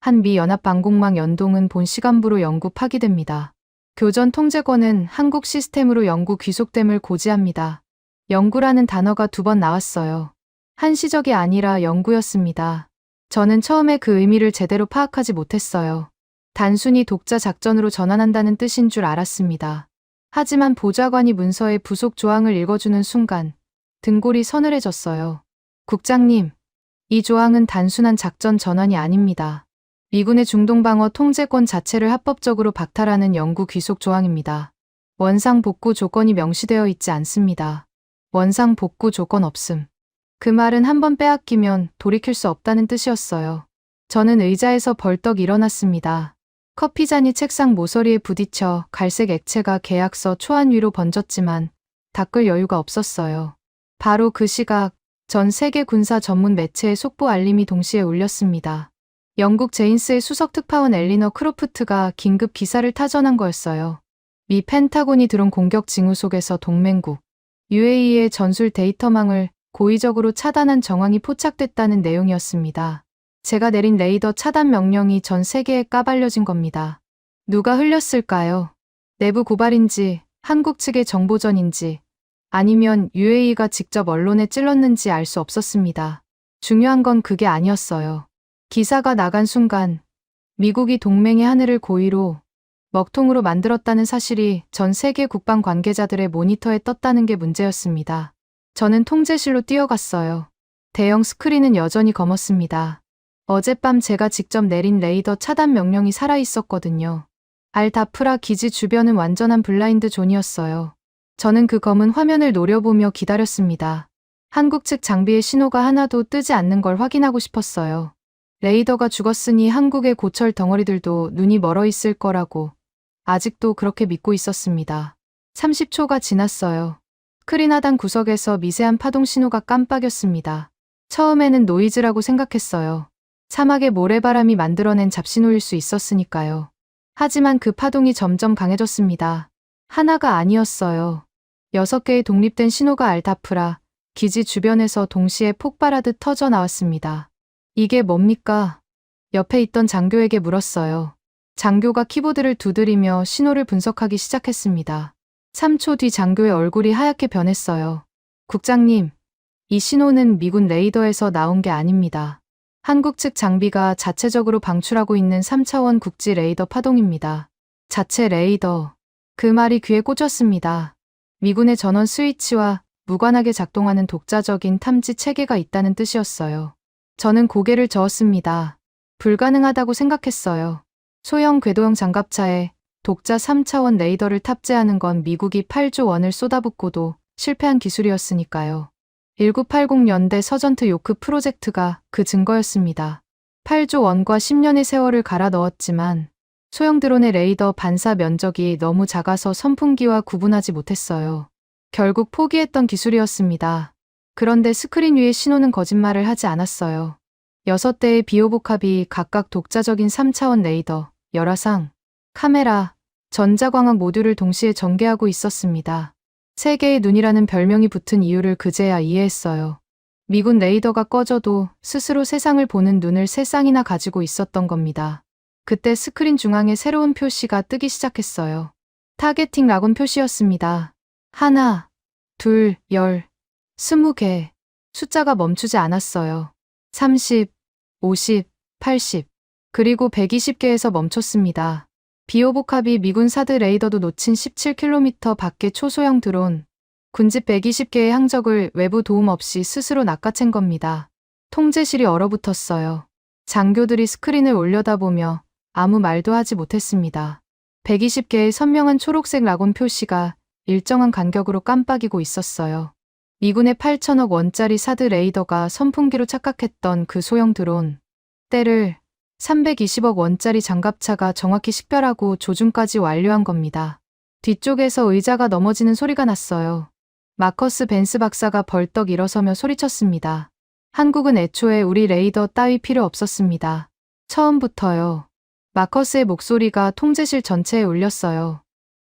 한미 연합 방공망 연동은 본 시간부로 영구 파기됩니다. 교전 통제권은 한국 시스템으로 영구 귀속됨을 고지합니다. 영구라는 단어가 2번 나왔어요. 한시적이 아니라 영구였습니다. 저는 처음에 그 의미를 제대로 파악하지 못했어요. 단순히 독자 작전으로 전환한다는 뜻인 줄 알았습니다. 하지만 보좌관이 문서의 부속 조항을 읽어주는 순간 등골이 서늘해졌어요. 국장님, 이 조항은 단순한 작전 전환이 아닙니다. 미군의 중동방어 통제권 자체를 합법적으로 박탈하는 영구 귀속 조항입니다. 원상 복구 조건이 명시되어 있지 않습니다. 원상 복구 조건 없음. 그 말은 한번 빼앗기면 돌이킬 수 없다는 뜻이었어요. 저는 의자에서 벌떡 일어났습니다. 커피잔이 책상 모서리에 부딪혀 갈색 액체가 계약서 초안 위로 번졌지만 닦을 여유가 없었어요. 바로 그 시각 전 세계 군사 전문 매체의 속보 알림이 동시에 울렸습니다. 영국 제인스의 수석 특파원 엘리너 크로프트가 긴급 기사를 타전한 거였어요. 미 펜타곤이 드론 공격 징후 속에서 동맹국 UAE의 전술 데이터망을 고의적으로 차단한 정황이 포착됐다는 내용이었습니다. 제가 내린 레이더 차단 명령이 전 세계에 까발려진 겁니다. 누가 흘렸을까요? 내부 고발인지, 한국 측의 정보전인지, 아니면 UAE가 직접 언론에 찔렀는지 알 수 없었습니다. 중요한 건 그게 아니었어요. 기사가 나간 순간 미국이 동맹의 하늘을 고의로 먹통으로 만들었다는 사실이 전 세계 국방 관계자들의 모니터에 떴다는 게 문제였습니다. 저는 통제실로 뛰어갔어요. 대형 스크린은 여전히 검었습니다. 어젯밤 제가 직접 내린 레이더 차단 명령이 살아있었거든요. 알다프라 기지 주변은 완전한 블라인드 존이었어요. 저는 그 검은 화면을 노려보며 기다렸습니다. 한국 측 장비의 신호가 하나도 뜨지 않는 걸 확인하고 싶었어요. 레이더가 죽었으니 한국의 고철 덩어리들도 눈이 멀어 있을 거라고 아직도 그렇게 믿고 있었습니다. 30초가 지났어요. 스크린 하단 구석에서 미세한 파동 신호가 깜빡였습니다. 처음에는 노이즈라고 생각했어요. 사막의 모래바람이 만들어낸 잡신호일 수 있었으니까요. 하지만 그 파동이 점점 강해졌습니다. 하나가 아니었어요. 6개의 독립된 신호가 알다프라 기지 주변에서 동시에 폭발하듯 터져 나왔습니다. 이게 뭡니까? 옆에 있던 장교에게 물었어요. 장교가 키보드를 두드리며 신호를 분석하기 시작했습니다. 3초 뒤 장교의 얼굴이 하얗게 변했어요. 국장님, 이 신호는 미군 레이더에서 나온 게 아닙니다. 한국 측 장비가 자체적으로 방출하고 있는 3차원 국지 레이더 파동입니다. 자체 레이더. 그 말이 귀에 꽂혔습니다. 미군의 전원 스위치와 무관하게 작동하는 독자적인 탐지 체계가 있다는 뜻이었어요. 저는 고개를 저었습니다. 불가능하다고 생각했어요. 소형 궤도형 장갑차에 독자 3차원 레이더를 탑재하는 건 미국이 8조 원을 쏟아붓고도 실패한 기술이었으니까요. 1980년대 서전트 요크 프로젝트가 그 증거였습니다. 8조 원과 10년의 세월을 갈아 넣었지만 소형 드론의 레이더 반사 면적이 너무 작아서 선풍기와 구분하지 못했어요. 결국 포기했던 기술이었습니다. 그런데 스크린 위의 신호는 거짓말을 하지 않았어요. 6대의 비호복합이 각각 독자적인 3차원 레이더, 열화상, 카메라, 전자광학 모듈을 동시에 전개하고 있었습니다. 세계의 눈이라는 별명이 붙은 이유를 그제야 이해했어요. 미군 레이더가 꺼져도 스스로 세상을 보는 눈을 3쌍이나 가지고 있었던 겁니다. 그때 스크린 중앙에 새로운 표시가 뜨기 시작했어요. 타겟팅 라곤 표시였습니다. 1, 2, 10, 20개. 숫자가 멈추지 않았어요. 30, 50, 80, 그리고 120개에서 멈췄습니다. 비호복합이 미군 사드 레이더도 놓친 17km 밖의 초소형 드론, 군집 120개의 항적을 외부 도움 없이 스스로 낚아챈 겁니다. 통제실이 얼어붙었어요. 장교들이 스크린을 올려다보며 아무 말도 하지 못했습니다. 120개의 선명한 초록색 라곤 표시가 일정한 간격으로 깜빡이고 있었어요. 미군의 8천억 원짜리 사드 레이더가 선풍기로 착각했던 그 소형 드론. 때를 320억 원짜리 장갑차가 정확히 식별하고 조준까지 완료한 겁니다. 뒤쪽에서 의자가 넘어지는 소리가 났어요. 마커스 벤스 박사가 벌떡 일어서며 소리쳤습니다. 한국은 애초에 우리 레이더 따위 필요 없었습니다. 처음부터요. 마커스의 목소리가 통제실 전체에 울렸어요.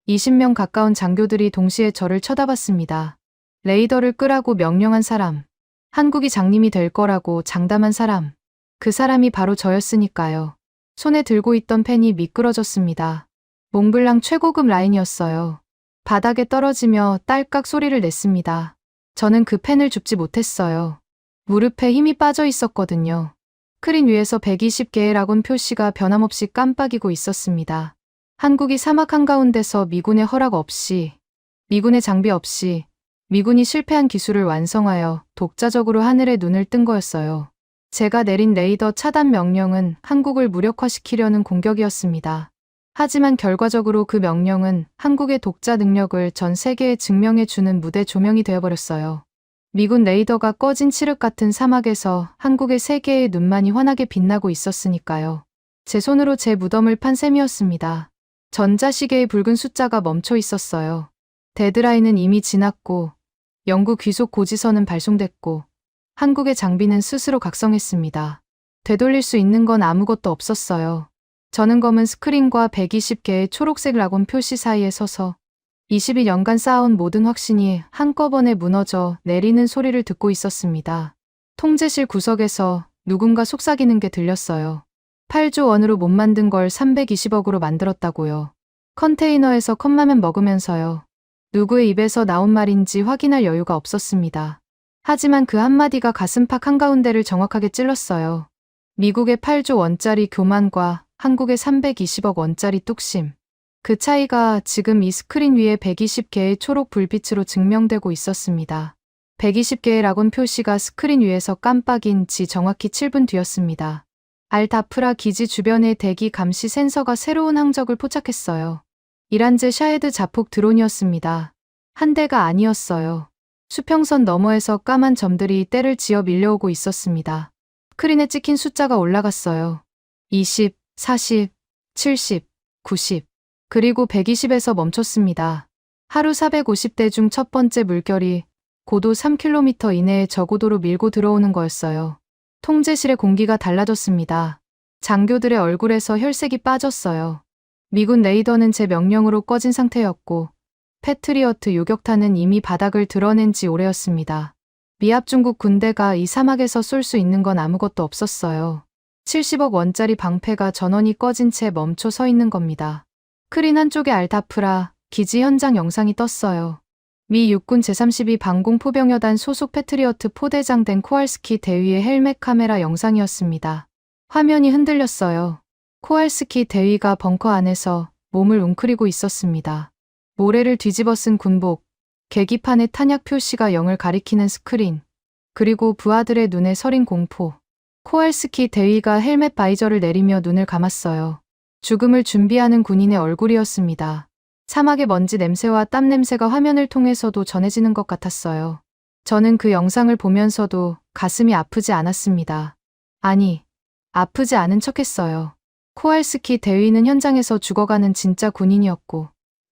20명 가까운 장교들이 동시에 저를 쳐다봤습니다. 레이더를 끄라고 명령한 사람. 한국이 장님이 될 거라고 장담한 사람. 그 사람이 바로 저였으니까요. 손에 들고 있던 펜이 미끄러졌습니다. 몽블랑 최고급 라인이었어요. 바닥에 떨어지며 딸깍 소리를 냈습니다. 저는 그 펜을 줍지 못했어요. 무릎에 힘이 빠져 있었거든요. 스크린 위에서 120개의 라곤 표시가 변함없이 깜빡이고 있었습니다. 한국이 사막 한가운데서 미군의 허락 없이, 미군의 장비 없이, 미군이 실패한 기술을 완성하여 독자적으로 하늘에 눈을 뜬 거였어요. 제가 내린 레이더 차단 명령은 한국을 무력화시키려는 공격이었습니다. 하지만 결과적으로 그 명령은 한국의 독자 능력을 전 세계에 증명해주는 무대 조명이 되어버렸어요. 미군 레이더가 꺼진 칠흑 같은 사막에서 한국의 세계의 눈만이 환하게 빛나고 있었으니까요. 제 손으로 제 무덤을 판 셈이었습니다. 전자시계의 붉은 숫자가 멈춰 있었어요. 데드라인은 이미 지났고 영구 귀속 고지서는 발송됐고 한국의 장비는 스스로 각성했습니다. 되돌릴 수 있는 건 아무것도 없었어요. 저는 검은 스크린과 120개의 초록색 라곤 표시 사이에 서서 22년간 쌓아온 모든 확신이 한꺼번에 무너져 내리는 소리를 듣고 있었습니다. 통제실 구석에서 누군가 속삭이는 게 들렸어요. 8조 원으로 못 만든 걸 320억으로 만들었다고요. 컨테이너에서 컵라면 먹으면서요. 누구의 입에서 나온 말인지 확인할 여유가 없었습니다. 하지만 그 한마디가 가슴팍 한가운데를 정확하게 찔렀어요. 미국의 8조 원짜리 교만과 한국의 320억 원짜리 뚝심. 그 차이가 지금 이 스크린 위에 120개의 초록 불빛으로 증명되고 있었습니다. 120개의 라곤 표시가 스크린 위에서 깜빡인 지 정확히 7분 뒤였습니다. 알다프라 기지 주변의 대기 감시 센서가 새로운 항적을 포착했어요. 이란제 샤헤드 자폭 드론이었습니다. 한 대가 아니었어요. 수평선 너머에서 까만 점들이 때를 지어 밀려오고 있었습니다. 스크린에 찍힌 숫자가 올라갔어요. 20, 40, 70, 90. 그리고 120에서 멈췄습니다. 하루 450대 중 첫 번째 물결이 고도 3km 이내에 저고도로 밀고 들어오는 거였어요. 통제실의 공기가 달라졌습니다. 장교들의 얼굴에서 혈색이 빠졌어요. 미군 레이더는 제 명령으로 꺼진 상태였고 패트리어트 요격탄은 이미 바닥을 드러낸 지 오래였습니다. 미합 중국 군대가 이 사막에서 쏠 수 있는 건 아무것도 없었어요. 70억 원짜리 방패가 전원이 꺼진 채 멈춰 서 있는 겁니다. 스크린 한쪽에 알다프라 기지 현장 영상이 떴어요. 미 육군 제32 방공포병여단 소속 패트리어트 포대장 된 코알스키 대위의 헬멧 카메라 영상이었습니다. 화면이 흔들렸어요. 코알스키 대위가 벙커 안에서 몸을 웅크리고 있었습니다. 모래를 뒤집어 쓴 군복, 계기판의 탄약 표시가 0을 가리키는 스크린, 그리고 부하들의 눈에 서린 공포. 코알스키 대위가 헬멧 바이저를 내리며 눈을 감았어요. 죽음을 준비하는 군인의 얼굴이었습니다. 사막의 먼지 냄새와 땀 냄새가 화면을 통해서도 전해지는 것 같았어요. 저는 그 영상을 보면서도 가슴이 아프지 않았습니다. 아니, 아프지 않은 척했어요. 코알스키 대위는 현장에서 죽어가는 진짜 군인이었고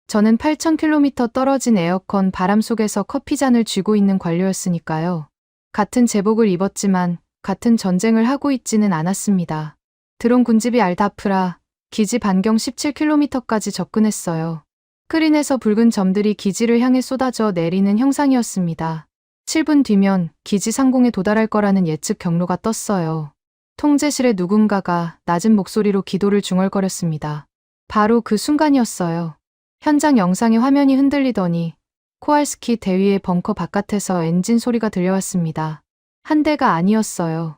저는 8,000km 떨어진 에어컨 바람 속에서 커피잔을 쥐고 있는 관료였으니까요. 같은 제복을 입었지만 같은 전쟁을 하고 있지는 않았습니다. 드론 군집이 알다프라 기지 반경 17km까지 접근했어요. 스크린에서 붉은 점들이 기지를 향해 쏟아져 내리는 형상이었습니다. 7분 뒤면 기지 상공에 도달할 거라는 예측 경로가 떴어요. 통제실의 누군가가 낮은 목소리로 기도를 중얼거렸습니다. 바로 그 순간이었어요. 현장 영상의 화면이 흔들리더니 코알스키 대위의 벙커 바깥에서 엔진 소리가 들려왔습니다. 한 대가 아니었어요.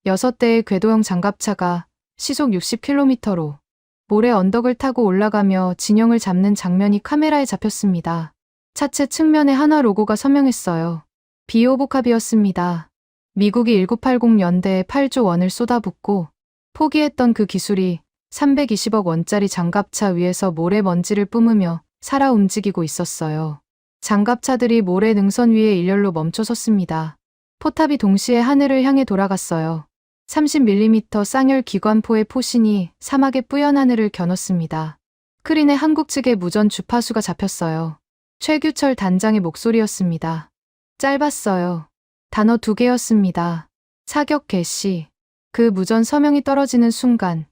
6대의 궤도형 장갑차가 시속 60km로 모래 언덕을 타고 올라가며 진영을 잡는 장면이 카메라에 잡혔습니다. 차체 측면에 한화 로고가 선명했어요. 비오복합이었습니다. 미국이 1980년대에 8조 원을 쏟아붓고 포기했던 그 기술이 320억 원짜리 장갑차 위에서 모래 먼지를 뿜으며 살아 움직이고 있었어요. 장갑차들이 모래 능선 위에 일렬로 멈춰 섰습니다. 포탑이 동시에 하늘을 향해 돌아갔어요. 30mm 쌍열 기관포의 포신이 사막의 뿌연 하늘을 겨눴습니다. 스크린에 한국 측의 무전 주파수가 잡혔어요. 최규철 단장의 목소리였습니다. 짧았어요. 단어 2개였습니다. 사격 개시. 그 무전 서명이 떨어지는 순간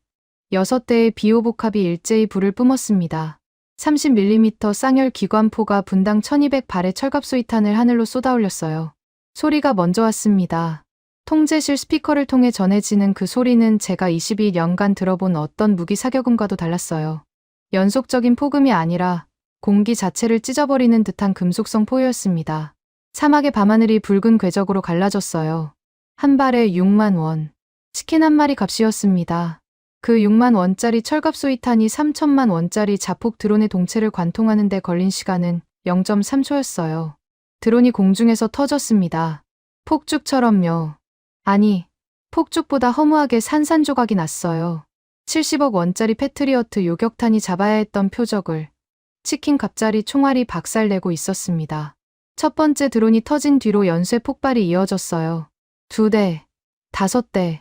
6대의 비오복합이 일제히 불을 뿜었습니다. 30mm 쌍열 기관포가 분당 1200발의 철갑소위탄을 하늘로 쏟아올렸어요. 소리가 먼저 왔습니다. 통제실 스피커를 통해 전해지는 그 소리는 제가 22년간 들어본 어떤 무기 사격음과도 달랐어요. 연속적인 폭음이 아니라 공기 자체를 찢어버리는 듯한 금속성 포효였습니다. 사막의 밤하늘이 붉은 궤적으로 갈라졌어요. 한 발에 6만 원. 치킨 한 마리 값이었습니다. 그 6만 원짜리 철갑소위탄이 3천만 원짜리 자폭 드론의 동체를 관통하는 데 걸린 시간은 0.3초였어요. 드론이 공중에서 터졌습니다. 폭죽처럼요. 아니, 폭죽보다 허무하게 산산조각이 났어요. 70억 원짜리 패트리어트 요격탄이 잡아야 했던 표적을 치킨 갑자리 총알이 박살내고 있었습니다. 첫 번째 드론이 터진 뒤로 연쇄 폭발이 이어졌어요. 2대, 5대,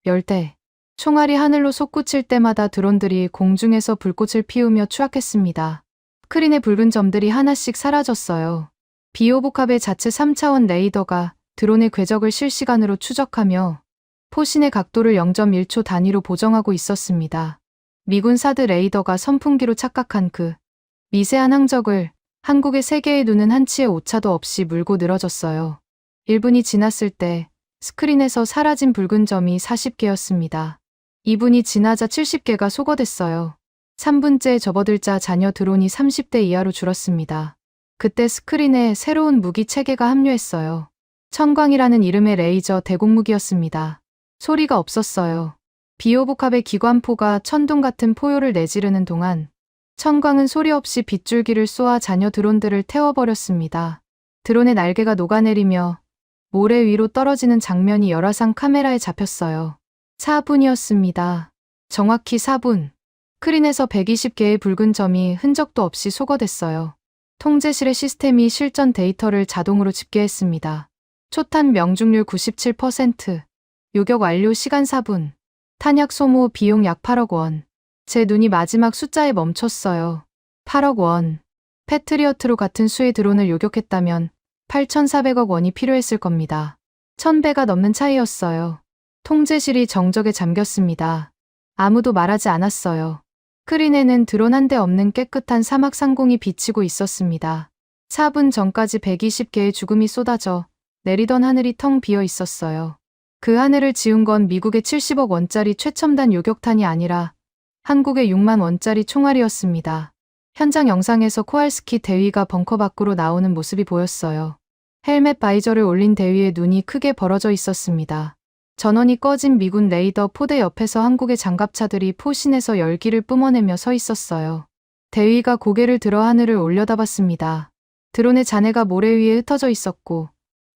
10대. 총알이 하늘로 솟구칠 때마다 드론들이 공중에서 불꽃을 피우며 추락했습니다. 스크린의 붉은 점들이 하나씩 사라졌어요. 비오복합의 자체 3차원 레이더가 드론의 궤적을 실시간으로 추적하며 포신의 각도를 0.1초 단위로 보정하고 있었습니다. 미군 사드 레이더가 선풍기로 착각한 그 미세한 항적을 한국의 세계의 눈은 한치의 오차도 없이 물고 늘어졌어요. 1분이 지났을 때 스크린에서 사라진 붉은 점이 40개였습니다. 2분이 지나자 70개가 소거됐어요. 3분째 접어들자 잔여 드론이 30대 이하로 줄었습니다. 그때 스크린에 새로운 무기 체계가 합류했어요. 천광이라는 이름의 레이저 대공무기였습니다. 소리가 없었어요. 비오복합의 기관포가 천둥 같은 포효를 내지르는 동안 천광은 소리 없이 빗줄기를 쏘아 잔여 드론들을 태워버렸습니다. 드론의 날개가 녹아내리며 모래 위로 떨어지는 장면이 열화상 카메라에 잡혔어요. 4분이었습니다. 정확히 4분. 스크린에서 120개의 붉은 점이 흔적도 없이 소거됐어요. 통제실의 시스템이 실전 데이터를 자동으로 집계했습니다. 초탄 명중률 97%. 요격 완료 시간 4분. 탄약 소모 비용 약 8억 원. 제 눈이 마지막 숫자에 멈췄어요. 8억 원. 패트리어트로 같은 수의 드론을 요격했다면 8,400억 원이 필요했을 겁니다. 1,000배가 넘는 차이였어요. 통제실이 정적에 잠겼습니다. 아무도 말하지 않았어요. 스크린에는 드론 한 대 없는 깨끗한 사막 상공이 비치고 있었습니다. 4분 전까지 120개의 죽음이 쏟아져 내리던 하늘이 텅 비어 있었어요. 그 하늘을 지운 건 미국의 70억 원짜리 최첨단 요격탄이 아니라 한국의 6만 원짜리 총알이었습니다. 현장 영상에서 코알스키 대위가 벙커 밖으로 나오는 모습이 보였어요. 헬멧 바이저를 올린 대위의 눈이 크게 벌어져 있었습니다. 전원이 꺼진 미군 레이더 포대 옆에서 한국의 장갑차들이 포신에서 열기를 뿜어내며 서 있었어요. 대위가 고개를 들어 하늘을 올려다봤습니다. 드론의 잔해가 모래 위에 흩어져 있었고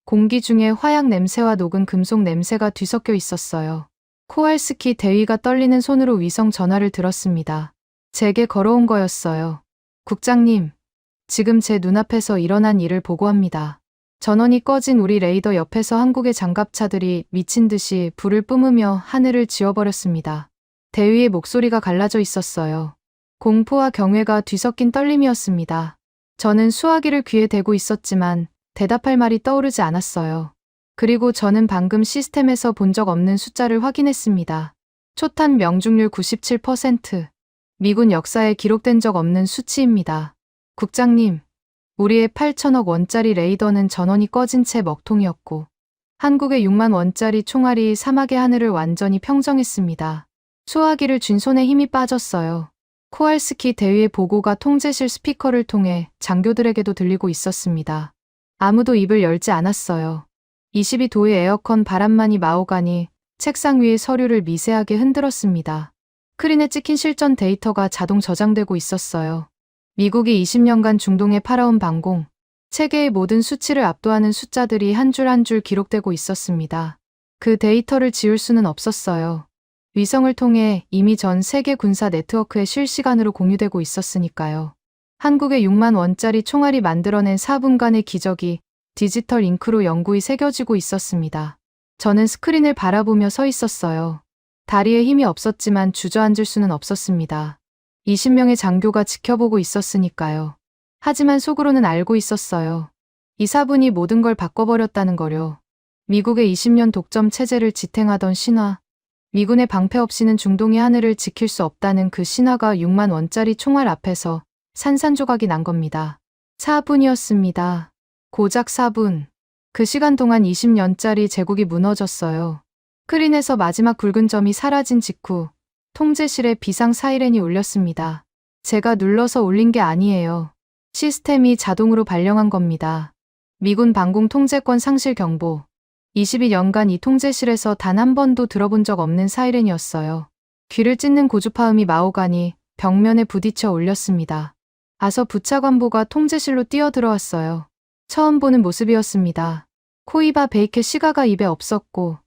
공기 중에 화약 냄새와 녹은 금속 냄새가 뒤섞여 있었어요. 코알스키 대위가 떨리는 손으로 위성 전화를 들었습니다. 제게 걸어온 거였어요. 국장님, 지금 제 눈앞에서 일어난 일을 보고합니다. 전원이 꺼진 우리 레이더 옆에서 한국의 장갑차들이 미친 듯이 불을 뿜으며 하늘을 지워버렸습니다. 대위의 목소리가 갈라져 있었어요. 공포와 경외가 뒤섞인 떨림이었습니다. 저는 수화기를 귀에 대고 있었지만 대답할 말이 떠오르지 않았어요. 그리고 저는 방금 시스템에서 본 적 없는 숫자를 확인했습니다. 초탄 명중률 97%. 미군 역사에 기록된 적 없는 수치입니다. 국장님, 우리의 8천억 원짜리 레이더는 전원이 꺼진 채 먹통이었고 한국의 6만 원짜리 총알이 사막의 하늘을 완전히 평정했습니다. 수화기를 쥔 손에 힘이 빠졌어요. 코알스키 대위의 보고가 통제실 스피커를 통해 장교들에게도 들리고 있었습니다. 아무도 입을 열지 않았어요. 22도의 에어컨 바람만이 마오가니 책상 위의 서류를 미세하게 흔들었습니다. 스크린에 찍힌 실전 데이터가 자동 저장되고 있었어요. 미국이 20년간 중동에 팔아온 방공, 세계의 모든 수치를 압도하는 숫자들이 한 줄 한 줄 기록되고 있었습니다. 그 데이터를 지울 수는 없었어요. 위성을 통해 이미 전 세계 군사 네트워크에 실시간으로 공유되고 있었으니까요. 한국의 6만 원짜리 총알이 만들어낸 4분간의 기적이 디지털 잉크로 영구히 새겨지고 있었습니다. 저는 스크린을 바라보며 서 있었어요. 다리에 힘이 없었지만 주저앉을 수는 없었습니다. 20명의 장교가 지켜보고 있었으니까요. 하지만 속으로는 알고 있었어요. 이 4분이 모든 걸 바꿔버렸다는 거요. 미국의 20년 독점 체제를 지탱하던 신화, 미군의 방패 없이는 중동의 하늘을 지킬 수 없다는 그 신화가 6만 원짜리 총알 앞에서 산산조각이 난 겁니다. 4분이었습니다. 고작 4분. 그 시간 동안 20년짜리 제국이 무너졌어요. 스크린에서 마지막 굵은 점이 사라진 직후 통제실에 비상 사이렌이 울렸습니다. 제가 눌러서 울린 게 아니에요. 시스템이 자동으로 발령한 겁니다. 미군 방공 통제권 상실 경보. 22년간 이 통제실에서 단 한 번도 들어본 적 없는 사이렌이었어요. 귀를 찢는 고주파음이 마오가니 벽면에 부딪혀 울렸습니다. 아서 부차관보가 통제실로 뛰어들어왔어요. 처음 보는 모습이었습니다. 코이바 베이케 시가가 입에 없었고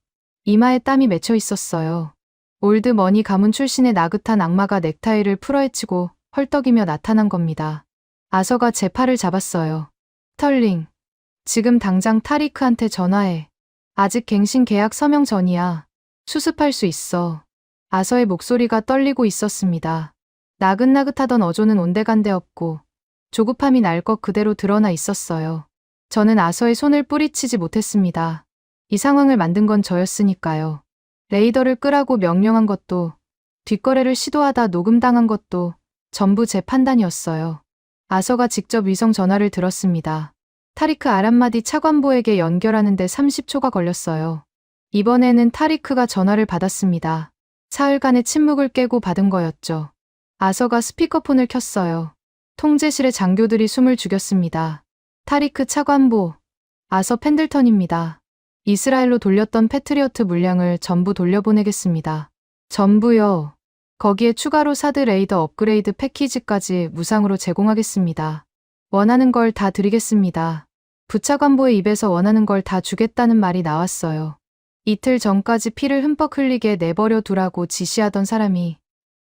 이마에 땀이 맺혀 있었어요. 올드머니 가문 출신의 나긋한 악마가 넥타이를 풀어헤치고 헐떡이며 나타난 겁니다. 아서가 제 팔을 잡았어요. 스털링, 지금 당장 타리크한테 전화해. 아직 갱신 계약 서명 전이야. 수습할 수 있어. 아서의 목소리가 떨리고 있었습니다. 나긋나긋하던 어조는 온데간데 없고 조급함이 날 것 그대로 드러나 있었어요. 저는 아서의 손을 뿌리치지 못했습니다. 이 상황을 만든 건 저였으니까요. 레이더를 끄라고 명령한 것도, 뒷거래를 시도하다 녹음당한 것도 전부 제 판단이었어요. 아서가 직접 위성 전화를 들었습니다. 타리크 아람마디 차관보에게 연결하는데 30초가 걸렸어요. 이번에는 타리크가 전화를 받았습니다. 사흘간의 침묵을 깨고 받은 거였죠. 아서가 스피커폰을 켰어요. 통제실의 장교들이 숨을 죽였습니다. 타리크 차관보, 아서 펜들턴입니다. 이스라엘로 돌렸던 패트리어트 물량을 전부 돌려보내겠습니다. 전부요. 거기에 추가로 사드 레이더 업그레이드 패키지까지 무상으로 제공하겠습니다. 원하는 걸 다 드리겠습니다. 부차관보의 입에서 원하는 걸 다 주겠다는 말이 나왔어요. 이틀 전까지 피를 흠뻑 흘리게 내버려 두라고 지시하던 사람이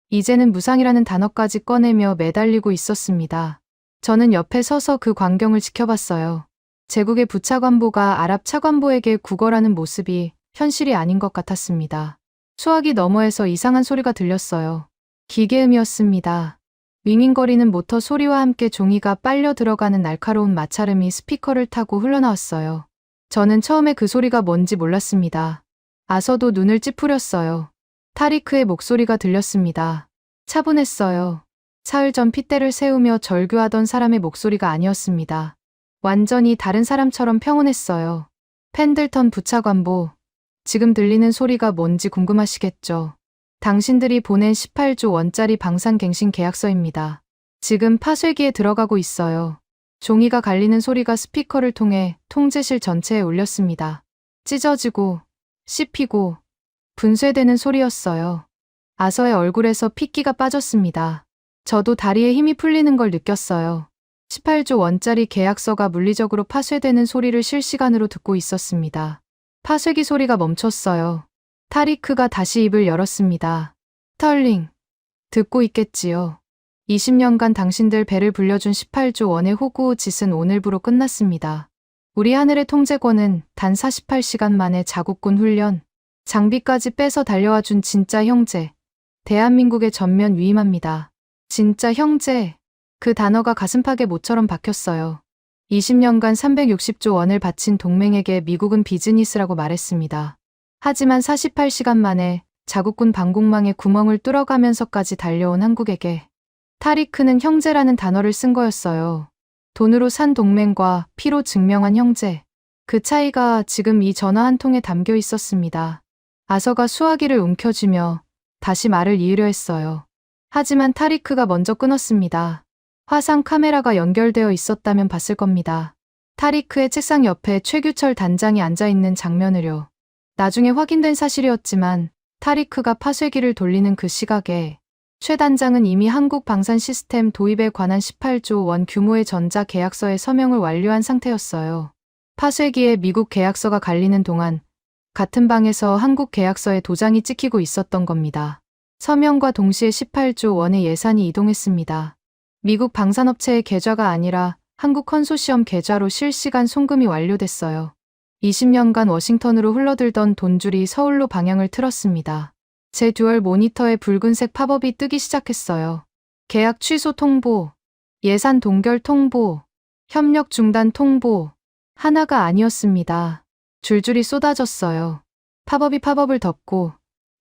이제는 무상이라는 단어까지 꺼내며 매달리고 있었습니다. 저는 옆에 서서 그 광경을 지켜봤어요. 제국의 부차관보가 아랍 차관보에게 구걸하는 모습이 현실이 아닌 것 같았습니다. 수화기 너머에서 이상한 소리가 들렸어요. 기계음이었습니다. 윙윙거리는 모터 소리와 함께 종이가 빨려 들어가는 날카로운 마찰음이 스피커를 타고 흘러나왔어요. 저는 처음에 그 소리가 뭔지 몰랐습니다. 아서도 눈을 찌푸렸어요. 타리크의 목소리가 들렸습니다. 차분했어요. 사흘 전 핏대를 세우며 절규하던 사람의 목소리가 아니었습니다. 완전히 다른 사람처럼 평온했어요. 펜들턴 부차관보, 지금 들리는 소리가 뭔지 궁금하시겠죠? 당신들이 보낸 18조 원짜리 방산갱신 계약서입니다. 지금 파쇄기에 들어가고 있어요. 종이가 갈리는 소리가 스피커를 통해 통제실 전체에 울렸습니다. 찢어지고, 씹히고, 분쇄되는 소리였어요. 아서의 얼굴에서 핏기가 빠졌습니다. 저도 다리에 힘이 풀리는 걸 느꼈어요. 18조 원짜리 계약서가 물리적으로 파쇄되는 소리를 실시간으로 듣고 있었습니다. 파쇄기 소리가 멈췄어요. 타리크가 다시 입을 열었습니다. 스털링, 듣고 있겠지요. 20년간 당신들 배를 불려준 18조 원의 호구 짓은 오늘부로 끝났습니다. 우리 하늘의 통제권은 단 48시간 만에 자국군 훈련, 장비까지 빼서 달려와준 진짜 형제, 대한민국의 전면 위임합니다. 진짜 형제, 그 단어가 가슴팍에 모처럼 박혔어요. 20년간 360조 원을 바친 동맹에게 미국은 비즈니스라고 말했습니다. 하지만 48시간 만에 자국군 방공망에 구멍을 뚫어가면서까지 달려온 한국에게 타리크는 형제라는 단어를 쓴 거였어요. 돈으로 산 동맹과 피로 증명한 형제. 그 차이가 지금 이 전화 한 통에 담겨 있었습니다. 아서가 수화기를 움켜쥐며 다시 말을 이으려 했어요. 하지만 타리크가 먼저 끊었습니다. 화상 카메라가 연결되어 있었다면 봤을 겁니다. 타리크의 책상 옆에 최규철 단장이 앉아있는 장면을요. 나중에 확인된 사실이었지만 타리크가 파쇄기를 돌리는 그 시각에 최 단장은 이미 한국 방산 시스템 도입에 관한 18조 원 규모의 전자 계약서에 서명을 완료한 상태였어요. 파쇄기에 미국 계약서가 갈리는 동안 같은 방에서 한국 계약서에 도장이 찍히고 있었던 겁니다. 서명과 동시에 18조 원의 예산이 이동했습니다. 미국 방산업체의 계좌가 아니라 한국 컨소시엄 계좌로 실시간 송금이 완료됐어요. 20년간 워싱턴으로 흘러들던 돈줄이 서울로 방향을 틀었습니다. 제 듀얼 모니터에 붉은색 팝업이 뜨기 시작했어요. 계약 취소 통보, 예산 동결 통보, 협력 중단 통보. 하나가 아니었습니다. 줄줄이 쏟아졌어요. 팝업이 팝업을 덮고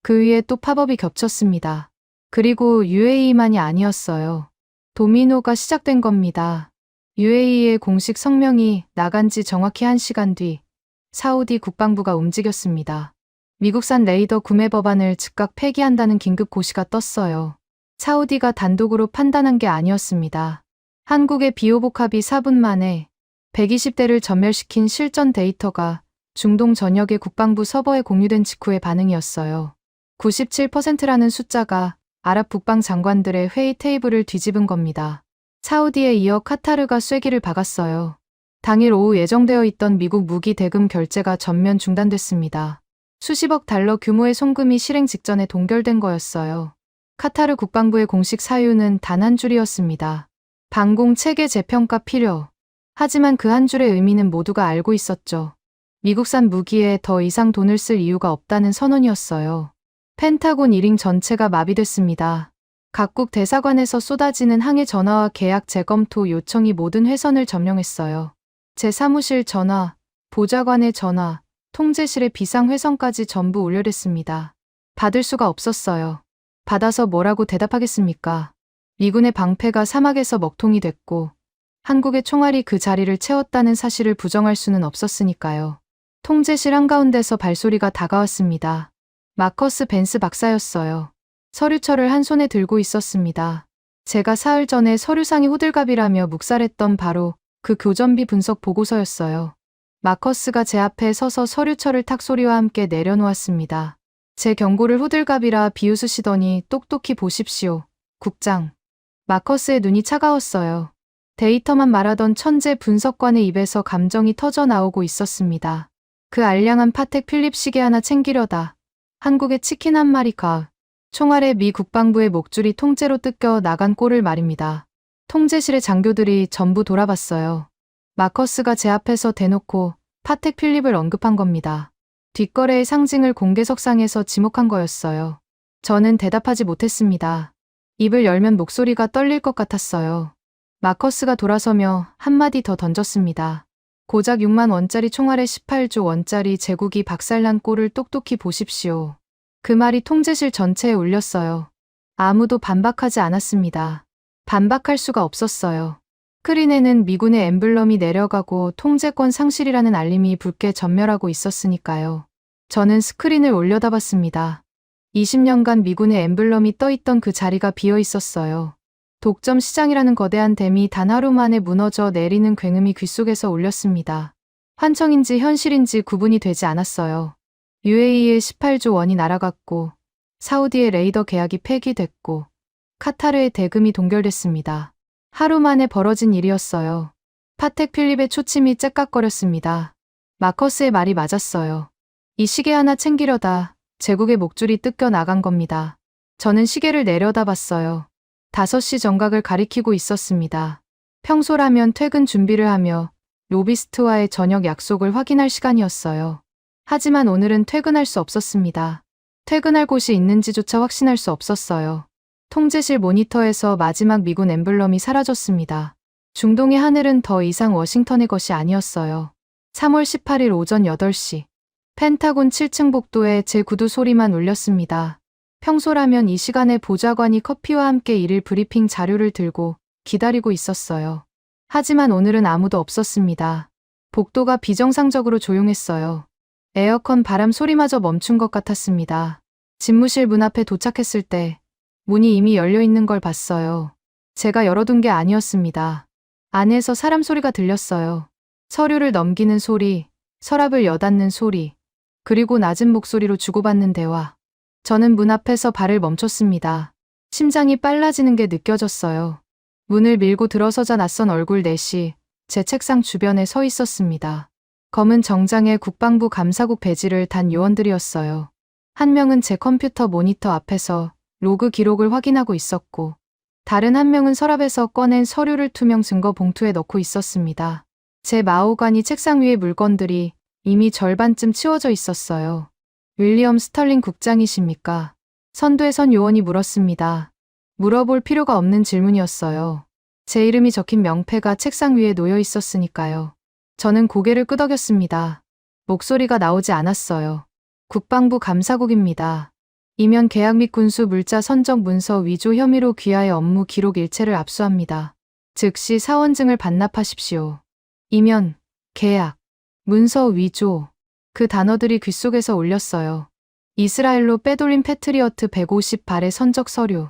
그 위에 또 팝업이 겹쳤습니다. 그리고 UAE만이 아니었어요. 도미노가 시작된 겁니다. UAE의 공식 성명이 나간 지 정확히 1시간 뒤 사우디 국방부가 움직였습니다. 미국산 레이더 구매 법안을 즉각 폐기한다는 긴급 고시가 떴어요. 사우디가 단독으로 판단한 게 아니었습니다. 한국의 비호복합이 4분 만에 120대를 전멸시킨 실전 데이터가 중동 전역의 국방부 서버에 공유된 직후의 반응이었어요. 97%라는 숫자가 아랍 국방 장관들의 회의 테이블을 뒤집은 겁니다. 사우디에 이어 카타르가 쐐기를 박았어요. 당일 오후 예정되어 있던 미국 무기 대금 결제가 전면 중단됐습니다. 수십억 달러 규모의 송금이 실행 직전에 동결된 거였어요. 카타르 국방부의 공식 사유는 단 한 줄이었습니다. 방공 체계 재평가 필요. 하지만 그 한 줄의 의미는 모두가 알고 있었죠. 미국산 무기에 더 이상 돈을 쓸 이유가 없다는 선언이었어요. 펜타곤 1인 전체가 마비됐습니다. 각국 대사관에서 쏟아지는 항해 전화와 계약 재검토 요청이 모든 회선을 점령했어요. 제 사무실 전화, 보좌관의 전화, 통제실의 비상 회선까지 전부 울려댔습니다. 받을 수가 없었어요. 받아서 뭐라고 대답하겠습니까? 미군의 방패가 사막에서 먹통이 됐고 한국의 총알이 그 자리를 채웠다는 사실을 부정할 수는 없었으니까요. 통제실 한가운데서 발소리가 다가왔습니다. 마커스 벤스 박사였어요. 서류철을 한 손에 들고 있었습니다. 제가 사흘 전에 서류상이 호들갑이라며 묵살했던 바로 그 교전비 분석 보고서였어요. 마커스가 제 앞에 서서 서류철을 탁 소리와 함께 내려놓았습니다. 제 경고를 호들갑이라 비웃으시더니 똑똑히 보십시오. 국장. 마커스의 눈이 차가웠어요. 데이터만 말하던 천재 분석관의 입에서 감정이 터져 나오고 있었습니다. 그 알량한 파텍 필립 시계 하나 챙기려다 한국의 치킨 한 마리 가 총알에 미 국방부의 목줄이 통째로 뜯겨 나간 꼴을 말입니다. 통제실의 장교들이 전부 돌아봤어요. 마커스가 제 앞에서 대놓고 파텍 필립을 언급한 겁니다. 뒷거래의 상징을 공개석상에서 지목한 거였어요. 저는 대답하지 못했습니다. 입을 열면 목소리가 떨릴 것 같았어요. 마커스가 돌아서며 한마디 더 던졌습니다. 고작 6만 원짜리 총알에 18조 원짜리 제국이 박살난 꼴을 똑똑히 보십시오. 그 말이 통제실 전체에 울렸어요. 아무도 반박하지 않았습니다. 반박할 수가 없었어요. 스크린에는 미군의 엠블럼이 내려가고 통제권 상실이라는 알림이 붉게 전멸하고 있었으니까요. 저는 스크린을 올려다봤습니다. 20년간 미군의 엠블럼이 떠있던 그 자리가 비어 있었어요. 독점 시장이라는 거대한 댐이 단 하루 만에 무너져 내리는 굉음이 귓속에서 울렸습니다. 환청인지 현실인지 구분이 되지 않았어요. UAE의 18조 원이 날아갔고 사우디의 레이더 계약이 폐기됐고 카타르의 대금이 동결됐습니다. 하루 만에 벌어진 일이었어요. 파텍 필립의 초침이 째깍거렸습니다. 마커스의 말이 맞았어요. 이 시계 하나 챙기려다 제국의 목줄이 뜯겨 나간 겁니다. 저는 시계를 내려다봤어요. 5시 정각을 가리키고 있었습니다. 평소라면 퇴근 준비를 하며 로비스트와의 저녁 약속을 확인할 시간이었어요. 하지만 오늘은 퇴근할 수 없었습니다. 퇴근할 곳이 있는지조차 확신할 수 없었어요. 통제실 모니터에서 마지막 미군 엠블럼이 사라졌습니다. 중동의 하늘은 더 이상 워싱턴의 것이 아니었어요. 3월 18일 오전 8시. 펜타곤 7층 복도에 제 구두 소리만 울렸습니다. 평소라면 이 시간에 보좌관이 커피와 함께 일일 브리핑 자료를 들고 기다리고 있었어요. 하지만 오늘은 아무도 없었습니다. 복도가 비정상적으로 조용했어요. 에어컨 바람 소리마저 멈춘 것 같았습니다. 집무실 문 앞에 도착했을 때 문이 이미 열려 있는 걸 봤어요. 제가 열어둔 게 아니었습니다. 안에서 사람 소리가 들렸어요. 서류를 넘기는 소리, 서랍을 여닫는 소리, 그리고 낮은 목소리로 주고받는 대화. 저는 문 앞에서 발을 멈췄습니다. 심장이 빨라지는 게 느껴졌어요. 문을 밀고 들어서자 낯선 얼굴 넷이 제 책상 주변에 서 있었습니다. 검은 정장에 국방부 감사국 배지를 단 요원들이었어요. 한 명은 제 컴퓨터 모니터 앞에서 로그 기록을 확인하고 있었고, 다른 한 명은 서랍에서 꺼낸 서류를 투명 증거 봉투에 넣고 있었습니다. 제 마호가니 책상 위의 물건들이 이미 절반쯤 치워져 있었어요. 윌리엄 스털링 국장이십니까? 선두에 선 요원이 물었습니다. 물어볼 필요가 없는 질문이었어요. 제 이름이 적힌 명패가 책상 위에 놓여 있었으니까요. 저는 고개를 끄덕였습니다. 목소리가 나오지 않았어요. 국방부 감사국입니다. 이면 계약 및 군수 물자 선적 문서 위조 혐의로 귀하의 업무 기록 일체를 압수합니다. 즉시 사원증을 반납하십시오. 이면, 계약, 문서 위조. 그 단어들이 귓속에서 울렸어요. 이스라엘로 빼돌린 패트리어트 150발의 선적 서류.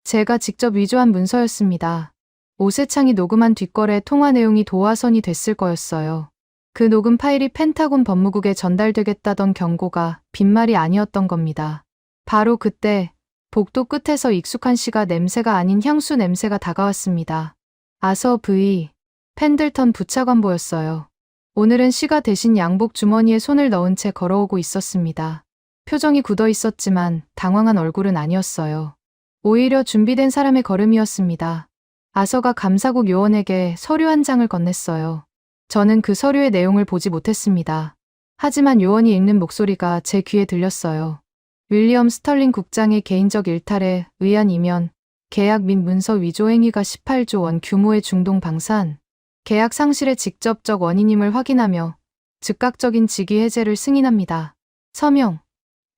제가 직접 위조한 문서였습니다. 오세창이 녹음한 뒷거래 통화 내용이 도화선이 됐을 거였어요. 그 녹음 파일이 펜타곤 법무국에 전달되겠다던 경고가 빈말이 아니었던 겁니다. 바로 그때 복도 끝에서 익숙한 시가 냄새가 아닌 향수 냄새가 다가왔습니다. 아서 V. 펜들턴 부차관 보였어요. 오늘은 시가 대신 양복 주머니에 손을 넣은 채 걸어오고 있었습니다. 표정이 굳어 있었지만 당황한 얼굴은 아니었어요. 오히려 준비된 사람의 걸음이었습니다. 아서가 감사국 요원에게 서류 한 장을 건넸어요. 저는 그 서류의 내용을 보지 못했습니다. 하지만 요원이 읽는 목소리가 제 귀에 들렸어요. 윌리엄 스털링 국장의 개인적 일탈에 의한 이면, 계약 및 문서 위조 행위가 18조 원 규모의 중동 방산, 계약 상실의 직접적 원인임을 확인하며 즉각적인 직위 해제를 승인합니다. 서명,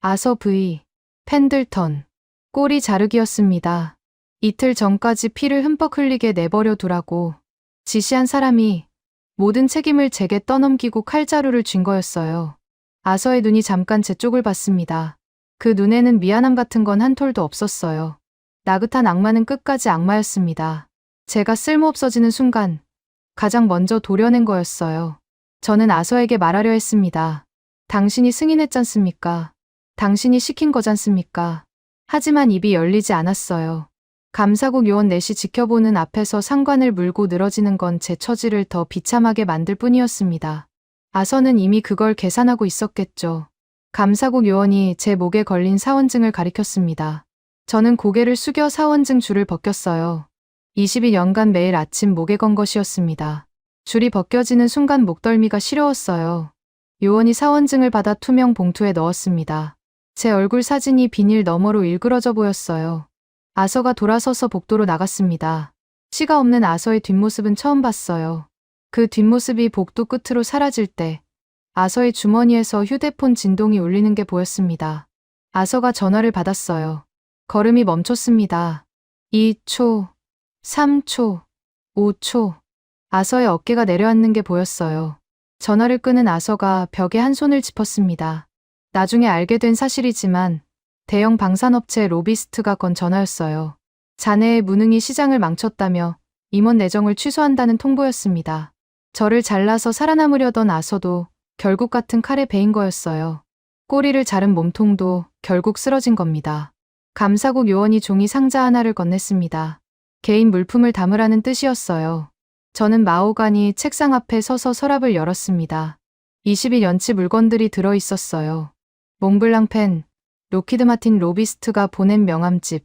아서 V. 펜들턴. 꼬리 자르기였습니다. 이틀 전까지 피를 흠뻑 흘리게 내버려 두라고 지시한 사람이 모든 책임을 제게 떠넘기고 칼자루를 쥔 거였어요. 아서의 눈이 잠깐 제 쪽을 봤습니다. 그 눈에는 미안함 같은 건 한 톨도 없었어요. 나긋한 악마는 끝까지 악마였습니다. 제가 쓸모없어지는 순간 가장 먼저 도려낸 거였어요. 저는 아서에게 말하려 했습니다. 당신이 승인했잖습니까? 당신이 시킨 거잖습니까? 하지만 입이 열리지 않았어요. 감사국 요원 넷이 지켜보는 앞에서 상관을 물고 늘어지는 건 제 처지를 더 비참하게 만들 뿐이었습니다. 아서는 이미 그걸 계산하고 있었겠죠. 감사국 요원이 제 목에 걸린 사원증을 가리켰습니다. 저는 고개를 숙여 사원증 줄을 벗겼어요. 22년간 매일 아침 목에 건 것이었습니다. 줄이 벗겨지는 순간 목덜미가 시려웠어요. 요원이 사원증을 받아 투명 봉투에 넣었습니다. 제 얼굴 사진이 비닐 너머로 일그러져 보였어요. 아서가 돌아서서 복도로 나갔습니다. 씨가 없는 아서의 뒷모습은 처음 봤어요. 그 뒷모습이 복도 끝으로 사라질 때 아서의 주머니에서 휴대폰 진동이 울리는 게 보였습니다. 아서가 전화를 받았어요. 걸음이 멈췄습니다. 2초, 3초, 5초. 아서의 어깨가 내려앉는 게 보였어요. 전화를 끄는 아서가 벽에 한 손을 짚었습니다. 나중에 알게 된 사실이지만 대형 방산업체 로비스트가 건 전화였어요. 자네의 무능이 시장을 망쳤다며 임원 내정을 취소한다는 통보였습니다. 저를 잘라서 살아남으려던 아서도 결국 같은 칼에 베인 거였어요. 꼬리를 자른 몸통도 결국 쓰러진 겁니다. 감사국 요원이 종이 상자 하나를 건넸습니다. 개인 물품을 담으라는 뜻이었어요. 저는 마호가니 책상 앞에 서서 서랍을 열었습니다. 21년치 물건들이 들어 있었어요. 몽블랑 펜, 로키드 마틴 로비스트가 보낸 명함집,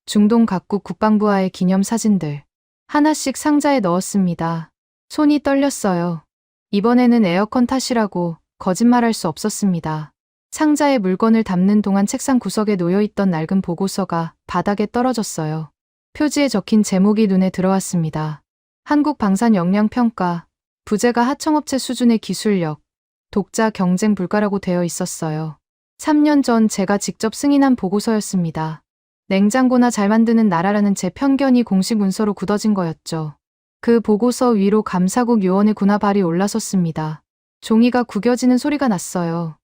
중동 각국 국방부와의 기념 사진들. 하나씩 상자에 넣었습니다. 손이 떨렸어요. 이번에는 에어컨 탓이라고 거짓말할 수 없었습니다. 상자에 물건을 담는 동안 책상 구석에 놓여있던 낡은 보고서가 바닥에 떨어졌어요. 표지에 적힌 제목이 눈에 들어왔습니다. 한국 방산 역량 평가, 부재가 하청업체 수준의 기술력, 독자 경쟁 불가라고 되어 있었어요. 3년 전 제가 직접 승인한 보고서였습니다. 냉장고나 잘 만드는 나라라는 제 편견이 공식 문서로 굳어진 거였죠. 그 보고서 위로 감사국 요원의 군화발이 올라섰습니다. 종이가 구겨지는 소리가 났어요.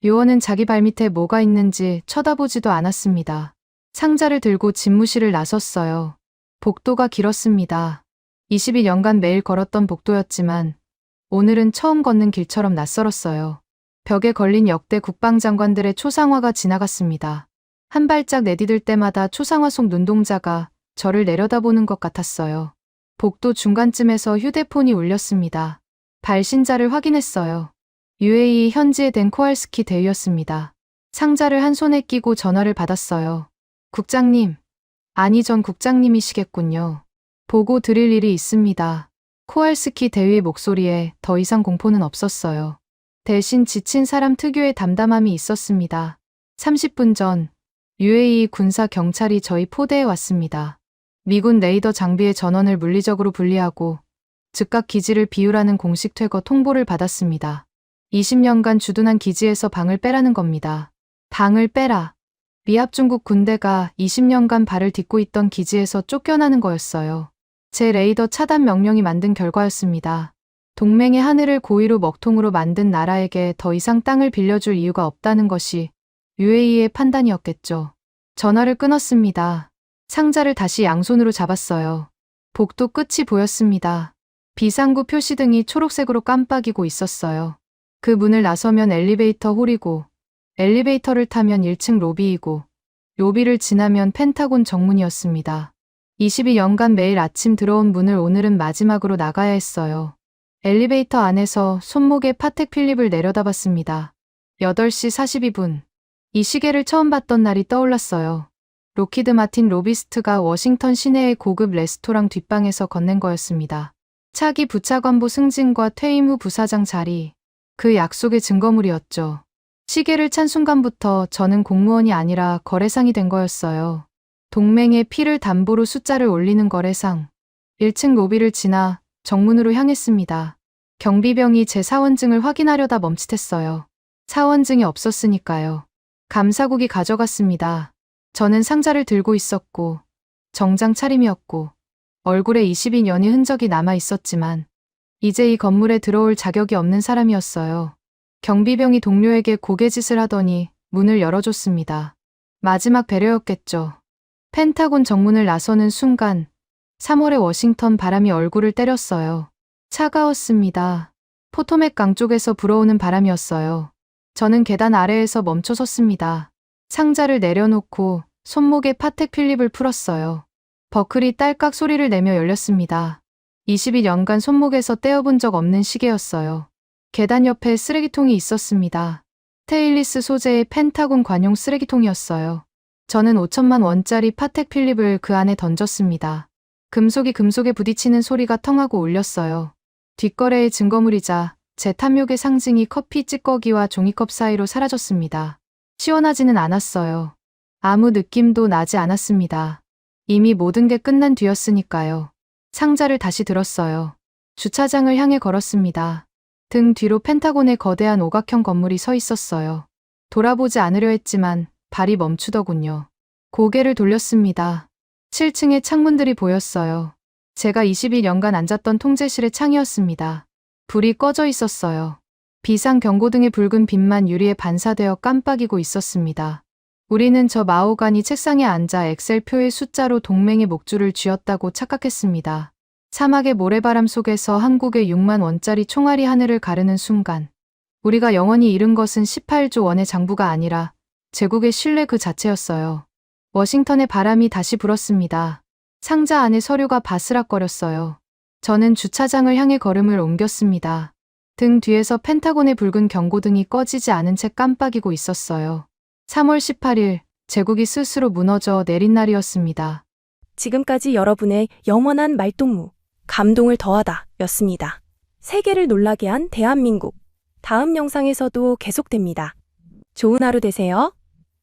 요원은 자기 발밑에 뭐가 있는지 쳐다보지도 않았습니다. 상자를 들고 집무실을 나섰어요. 복도가 길었습니다. 22년간 매일 걸었던 복도였지만 오늘은 처음 걷는 길처럼 낯설었어요. 벽에 걸린 역대 국방장관들의 초상화가 지나갔습니다. 한 발짝 내디딜 때마다 초상화 속 눈동자가 저를 내려다보는 것 같았어요. 복도 중간쯤에서 휴대폰이 울렸습니다. 발신자를 확인했어요. UAE 현지에 된 코알스키 대위였습니다. 상자를 한 손에 끼고 전화를 받았어요. 국장님. 아니 전 국장님이시겠군요. 보고 드릴 일이 있습니다. 코알스키 대위의 목소리에 더 이상 공포는 없었어요. 대신 지친 사람 특유의 담담함이 있었습니다. 30분 전 UAE 군사 경찰이 저희 포대에 왔습니다. 미군 레이더 장비의 전원을 물리적으로 분리하고 즉각 기지를 비우라는 공식 퇴거 통보를 받았습니다. 20년간 주둔한 기지에서 방을 빼라는 겁니다. 방을 빼라. 미합 중국 군대가 20년간 발을 딛고 있던 기지에서 쫓겨나는 거였어요. 제 레이더 차단 명령이 만든 결과였습니다. 동맹의 하늘을 고의로 먹통으로 만든 나라에게 더 이상 땅을 빌려줄 이유가 없다는 것이 UAE의 판단이었겠죠. 전화를 끊었습니다. 상자를 다시 양손으로 잡았어요. 복도 끝이 보였습니다. 비상구 표시등이 초록색으로 깜빡이고 있었어요. 그 문을 나서면 엘리베이터 홀이고 엘리베이터를 타면 1층 로비이고 로비를 지나면 펜타곤 정문이었습니다. 22년간 매일 아침 들어온 문을 오늘은 마지막으로 나가야 했어요. 엘리베이터 안에서 손목에 파텍 필립을 내려다봤습니다. 8시 42분. 이 시계를 처음 봤던 날이 떠올랐어요. 로키드 마틴 로비스트가 워싱턴 시내의 고급 레스토랑 뒷방에서 건넨 거였습니다. 차기 부차관보 승진과 퇴임 후 부사장 자리, 그 약속의 증거물이었죠. 시계를 찬 순간부터 저는 공무원이 아니라 거래상이 된 거였어요. 동맹의 피를 담보로 숫자를 올리는 거래상. 1층 로비를 지나 정문으로 향했습니다. 경비병이 제 사원증을 확인하려다 멈칫했어요. 사원증이 없었으니까요. 감사국이 가져갔습니다. 저는 상자를 들고 있었고, 정장 차림이었고, 얼굴에 22년의 흔적이 남아 있었지만, 이제 이 건물에 들어올 자격이 없는 사람이었어요. 경비병이 동료에게 고개짓을 하더니 문을 열어줬습니다. 마지막 배려였겠죠. 펜타곤 정문을 나서는 순간 3월의 워싱턴 바람이 얼굴을 때렸어요. 차가웠습니다. 포토맥 강 쪽에서 불어오는 바람이었어요. 저는 계단 아래에서 멈춰 섰습니다. 상자를 내려놓고 손목에 파텍 필립을 풀었어요. 버클이 딸깍 소리를 내며 열렸습니다. 22년간 손목에서 떼어본 적 없는 시계였어요. 계단 옆에 쓰레기통이 있었습니다. 스테인리스 소재의 펜타곤 관용 쓰레기통이었어요. 저는 5천만 원짜리 파텍 필립을 그 안에 던졌습니다. 금속이 금속에 부딪히는 소리가 텅하고 울렸어요. 뒷거래의 증거물이자 제 탐욕의 상징이 커피 찌꺼기와 종이컵 사이로 사라졌습니다. 시원하지는 않았어요. 아무 느낌도 나지 않았습니다. 이미 모든 게 끝난 뒤였으니까요. 상자를 다시 들었어요. 주차장을 향해 걸었습니다. 등 뒤로 펜타곤의 거대한 오각형 건물이 서 있었어요. 돌아보지 않으려 했지만 발이 멈추더군요. 고개를 돌렸습니다. 7층의 창문들이 보였어요. 제가 22년간 앉았던 통제실의 창이었습니다. 불이 꺼져 있었어요. 비상경고등의 붉은 빛만 유리에 반사되어 깜빡이고 있었습니다. 우리는 저 마호가니 책상에 앉아 엑셀표의 숫자로 동맹의 목줄을 쥐었다고 착각했습니다. 사막의 모래바람 속에서 한국의 6만 원짜리 총알이 하늘을 가르는 순간, 우리가 영원히 잃은 것은 18조 원의 장부가 아니라 제국의 신뢰 그 자체였어요. 워싱턴의 바람이 다시 불었습니다. 상자 안에 서류가 바스락거렸어요. 저는 주차장을 향해 걸음을 옮겼습니다. 등 뒤에서 펜타곤의 붉은 경고등이 꺼지지 않은 채 깜빡이고 있었어요. 3월 18일, 제국이 스스로 무너져 내린 날이었습니다. 지금까지 여러분의 영원한 말동무, 감동을 더하다 였습니다. 세계를 놀라게 한 대한민국. 다음 영상에서도 계속됩니다. 좋은 하루 되세요.